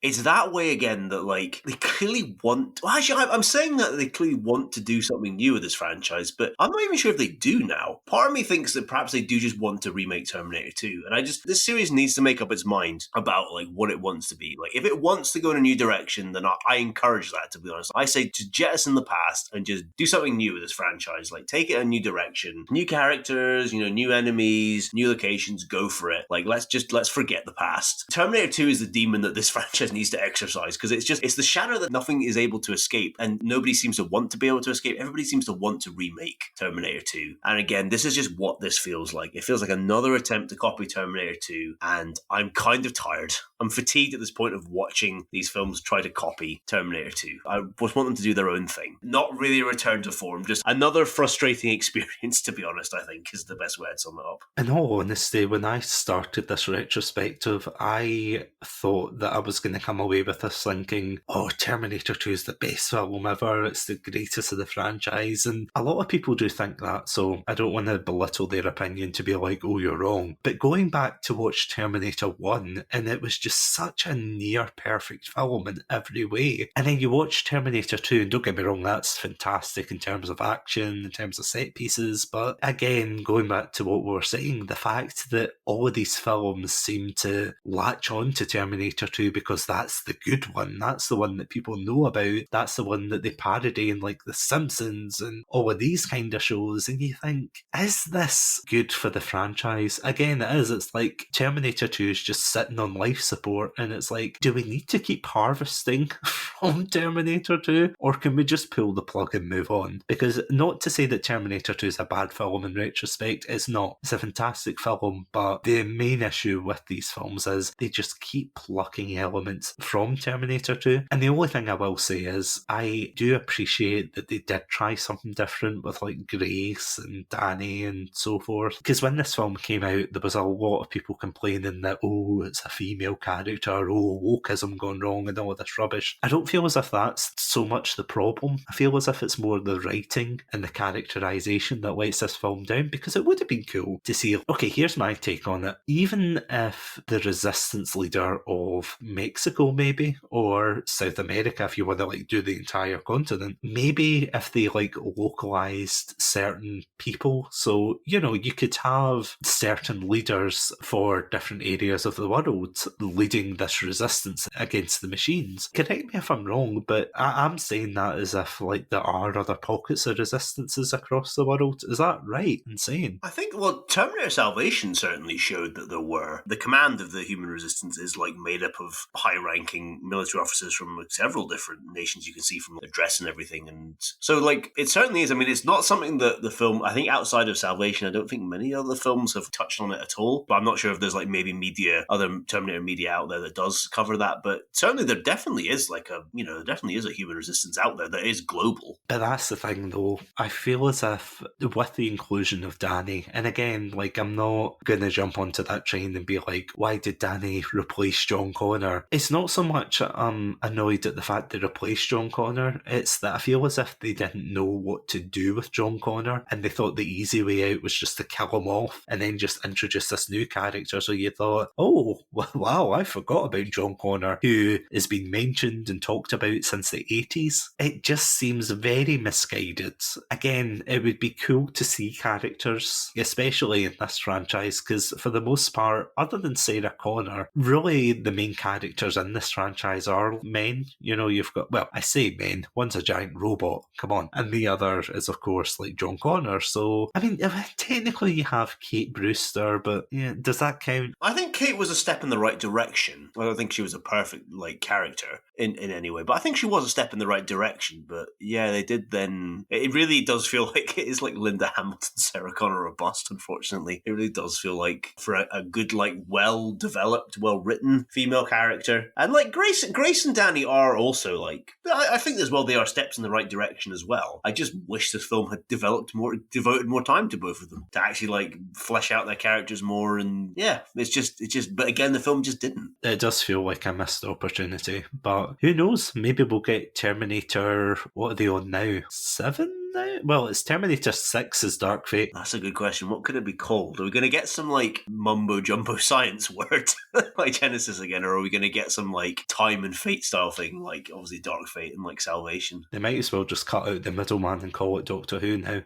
It's that way again that like they clearly want. Well, actually, I'm saying that they clearly want to do something new with this franchise, but I'm not even sure if they do now. Part of me thinks that perhaps they do just want to remake Terminator 2, and this series needs to make up its mind about like what it wants to be. Like if it wants to go in a new direction, then I encourage that. To be honest, I say to jettison the past and just do something new with this franchise. Like take it a new direction, new characters, new enemies, new locations. Go for it. Like let's forget the past. Terminator 2 is the demon that this franchise needs to exercise because it's the shadow that nothing is able to escape, and nobody seems to want to be able to escape. Everybody seems to want to remake Terminator 2, and again, this is just what this feels like. It feels like another attempt to copy Terminator 2, and I'm kind of tired. I'm fatigued at this point of watching these films try to copy Terminator 2. I just want them to do their own thing. Not really a return to form, just another frustrating experience, to be honest, I think is the best way to sum it up. In all honesty, when I started this retrospective, I thought that I was going to come away with this thinking, oh, Terminator 2 is the best film ever, it's the greatest of the franchise, and a lot of people do think that, so I don't want to belittle their opinion to be like, oh, you're wrong. But going back to watch Terminator 1, and it was just such a near-perfect film in every way, and then you watch Terminator 2, and don't get me wrong, that's fantastic in terms of action, in terms of set pieces, but again, going back to what we were saying, the fact that all of these films seem to latch on to Terminator 2 because that's the good one, that's the one that people know about, that's the one that they parody in like The Simpsons and all of these kind of shows, and you think, is this good for the franchise? Again, it is. It's like Terminator 2 is just sitting on life support, and it's like, do we need to keep harvesting from Terminator 2, or can we just pull the plug and move on? Because not to say that Terminator 2 is a bad film in retrospect, it's not. It's a fantastic film, but the main issue with these films is they just keep plucking elements from Terminator 2. And the only thing I will say is I do appreciate that they did try something different with like Grace and Danny and so forth. Because when this film came out, there was a lot of people complaining that, oh, it's a female character, oh, wokeism gone wrong and all this rubbish. I don't feel as if that's so much the problem. I feel as if it's more the writing and the characterization that lets this film down, because it would have been cool to see, okay, here's my take on it. Even if the resistance leader of Mexico, maybe, or South America, if you want to like do the entire continent, maybe if they like localized certain people, so you know, you could have certain leaders for different areas of the world leading this resistance against the machines. Correct me if I'm wrong, but I'm saying that as if like there are other pockets of resistances across the world. Is that right in saying? I think, well, Terminator Salvation certainly showed that there were. The command of the human resistance is like made up of high-ranking military officers from like, several different nations. You can see from the dress and everything, and so like it certainly is. I mean, it's not something that the film, I think, outside of Salvation, I don't think many other films have touched on it at all. But I'm not sure if there's like maybe media, other Terminator media out there that does cover that. But certainly there definitely is like a, you know, there definitely is a human resistance out there that is global. But that's the thing, though. I feel as if with the inclusion of Danny, and again, like, I'm not going to jump onto that train and be like, why did Danny replace John Connor? It's not so much I'm annoyed at the fact they replaced John Connor, it's that I feel as if they didn't know what to do with John Connor, and they thought the easy way out was just to kill him off and then just introduce this new character. So you thought, oh, wow, I forgot about John Connor, who has been mentioned and talked about since the 80s. It just seems very misguided. Again, it would be cool to see characters, especially in this franchise, because for the most part, other than Sarah Connor, really the main characters in this franchise are men. You know, you've got, well, I say men, one's a giant robot, come on, and the other is, of course, like John Connor. So, I mean, technically you have Kate Brewster, but yeah, does that count? I think Kate was a step in the right direction. I don't think she was a perfect like character in any way, but I think she was a step in the right direction. But yeah, they did then. It really does feel like it is like Linda Hamilton, Sarah Connor, or bust. Unfortunately, it really does feel like for a good, like, well-developed, well-written female character, and like Grace and Danny are also like. I think as well they are steps in the right direction as well. I just wish this film had devoted more time to both of them to actually like flesh out their characters more. And yeah, it's just. But again, the film just didn't. It does feel like a missed opportunity, but who knows? Maybe we'll get Terminator. What are they on now? 7 now? Well, it's Terminator 6's Dark Fate. That's a good question. What could it be called? Are we going to get some like mumbo jumbo science word like Genisys again, or are we going to get some like time and fate style thing like obviously Dark Fate and like Salvation? They might as well just cut out the middleman and call it Doctor Who now.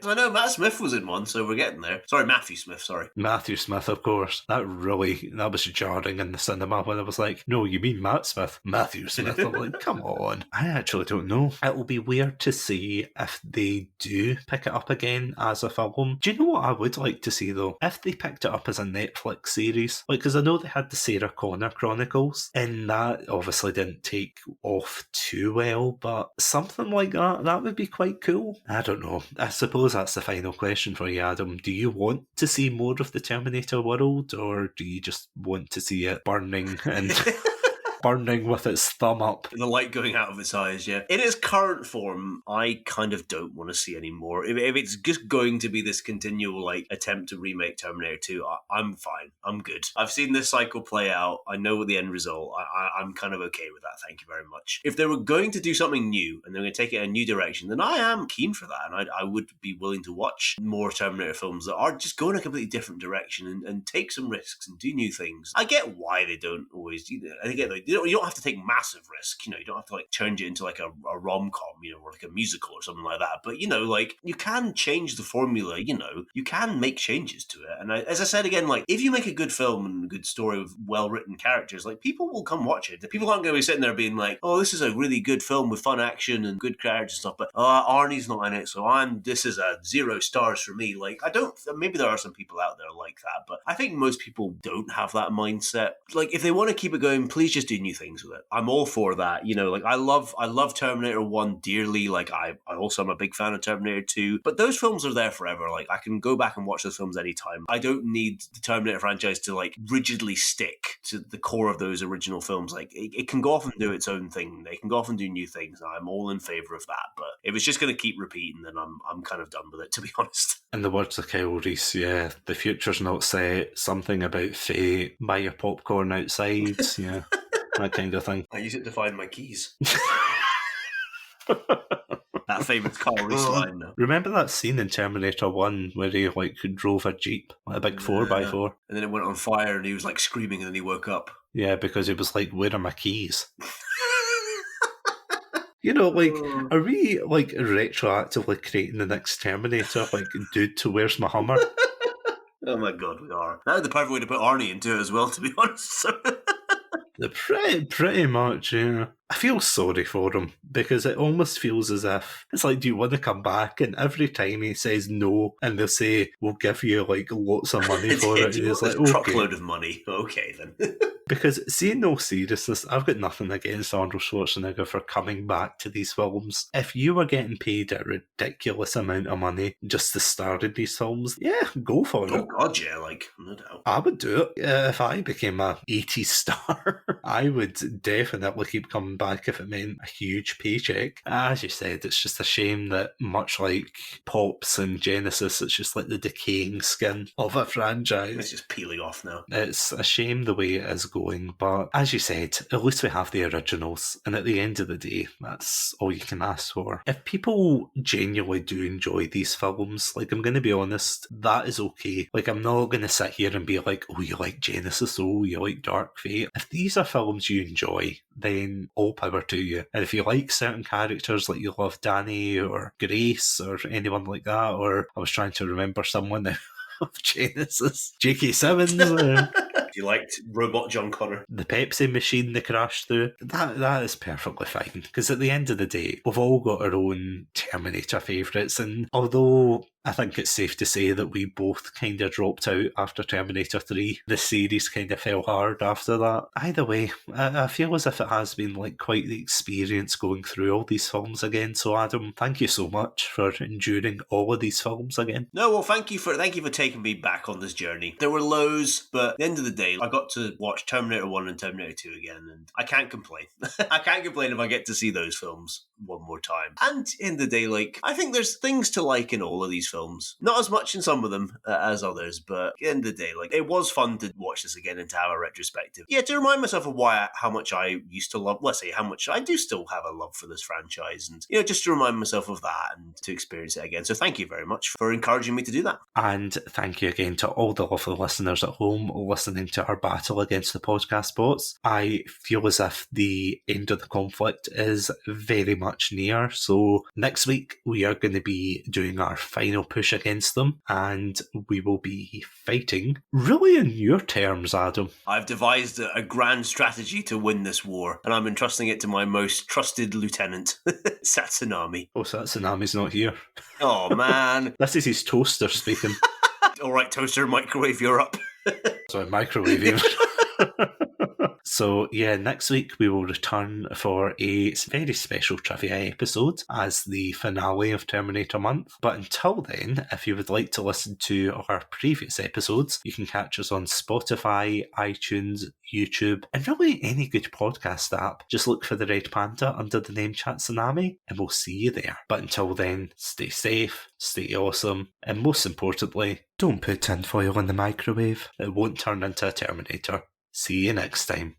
I know Matt Smith was in one, so we're getting there. Sorry, Matthew Smith, sorry. Matthew Smith, of course. That was jarring in the cinema when I was like, no, you mean Matt Smith? Matthew Smith. I'm like, come on. I actually don't know. It will be weird to see if they do pick it up again as a film. Do you know what I would like to see, though? If they picked it up as a Netflix series. Like, because I know they had the Sarah Connor Chronicles, and that obviously didn't take off too well, but something like that would be quite cool. I don't know. I suppose that's the final question for you, Adam. Do you want to see more of the Terminator world, or do you just want to see it burning and burning with its thumb up? The light going out of its eyes, yeah. In its current form, I kind of don't want to see any more. If it's just going to be this continual like attempt to remake Terminator 2, I'm fine. I'm good. I've seen this cycle play out. I know what the end result. I'm kind of okay with that. Thank you very much. If they were going to do something new and they're going to take it in a new direction, then I am keen for that. And I would be willing to watch more Terminator films that are just going a completely different direction and take some risks and do new things. I get why they don't always do that. I get you don't have to take massive risk. You know, you don't have to like change it into like a rom-com, you know, or like a musical or something like that. But, you know, like you can change the formula, you know, you can make changes to it. And as I said again, like if you make a good film and a good story with well-written characters, like people will come watch it. The people aren't going to be sitting there being like, oh, this is a really good film with fun action and good characters and stuff, but Arnie's not in it, so this is a 0 stars for me. Like maybe there are some people out there like that, but I think most people don't have that mindset. Like if they want to keep it going, please just do new things with it. I'm all for that. You know, like I love Terminator 1 dearly. Like I also am a big fan of Terminator 2, but those films are there forever. Like I can go back and watch those films anytime. I don't need the Terminator franchise to like rigidly stick to the core of those original films. Like it can go off and do its own thing. They can go off and do new things. I'm all in favor of that. But if it's just going to keep repeating, then I'm kind of done with it, to be honest. In the words of Kyle Reese, yeah, the future's not set. Something about fate. Buy your popcorn outside. Yeah. that kind of thing. I use it to find my keys. That famous Carl Reese line, though. Remember that scene in Terminator 1 where he drove a Jeep, like a big 4x4? And then it went on fire and he was screaming and then he woke up. Yeah, because he was where are my keys? Are we retroactively creating the next Terminator? Dude, to where's my Hummer? Oh my god, we are. That was the perfect way to put Arnie into it as well, to be honest. Pretty much, yeah. I feel sorry for him because it almost feels as if it's do you want to come back? And every time he says no, and they'll say, we'll give you lots of money for it. He's okay. Truckload of money. Okay, then. Because, see, in all seriousness, I've got nothing against Arnold Schwarzenegger for coming back to these films. If you were getting paid a ridiculous amount of money just to star in these films, yeah, go for it. Oh god, yeah, no doubt. I would do it. If I became a 80s star, I would definitely keep coming back if it meant a huge paycheck. As you said, it's just a shame that much like Pops and Genisys, it's just the decaying skin of a franchise. It's just peeling off now. It's a shame the way it is going, but as you said, at least we have the originals, and at the end of the day, that's all you can ask for. If people genuinely do enjoy these films, I'm going to be honest, that is okay. I'm not going to sit here and be oh, you like Genisys, oh, you like Dark Fate. If these are films you enjoy, then all power to you. And if you like certain characters, you love Danny or Grace or anyone like that, or I was trying to remember someone of Genisys, J.K. Simmons. You liked Robot John Connor. The Pepsi machine they crashed through. That is perfectly fine. Because at the end of the day, we've all got our own Terminator favourites. And although I think it's safe to say that we both kind of dropped out after Terminator 3, the series kind of fell hard after that. Either way, I feel as if it has been quite the experience going through all these films again. So Adam, thank you so much for enduring all of these films again. No, well, thank you for taking me back on this journey. There were lows, but at the end of the day, I got to watch Terminator 1 and Terminator 2 again, and I can't complain. I can't complain if I get to see those films one more time. And in the day, I think there's things to like in all of these films. Not as much in some of them as others, but at the end of the day, it was fun to watch this again and to have a retrospective. Yeah, to remind myself of how much I used to love, let's say how much I do still have a love for this franchise, and just to remind myself of that and to experience it again. So thank you very much for encouraging me to do that. And thank you again to all the lovely listeners at home listening to our battle against the podcast bots. I feel as if the end of the conflict is very much near. So next week we are going to be doing our final push against them, and we will be fighting really in your terms, Adam. I've devised a grand strategy to win this war, and I'm entrusting it to my most trusted lieutenant, Satsunami. Oh, Satsunami's not here. Oh, man. This is his toaster speaking. All right, toaster, microwave, you're up. Sorry, microwave him. So, yeah, next week we will return for a very special trivia episode as the finale of Terminator Month. But until then, if you would like to listen to our previous episodes, you can catch us on Spotify, iTunes, YouTube, and really any good podcast app. Just look for the Red Panda under the name Chatsunami, and we'll see you there. But until then, stay safe, stay awesome, and most importantly, don't put tinfoil in the microwave. It won't turn into a Terminator. See you next time.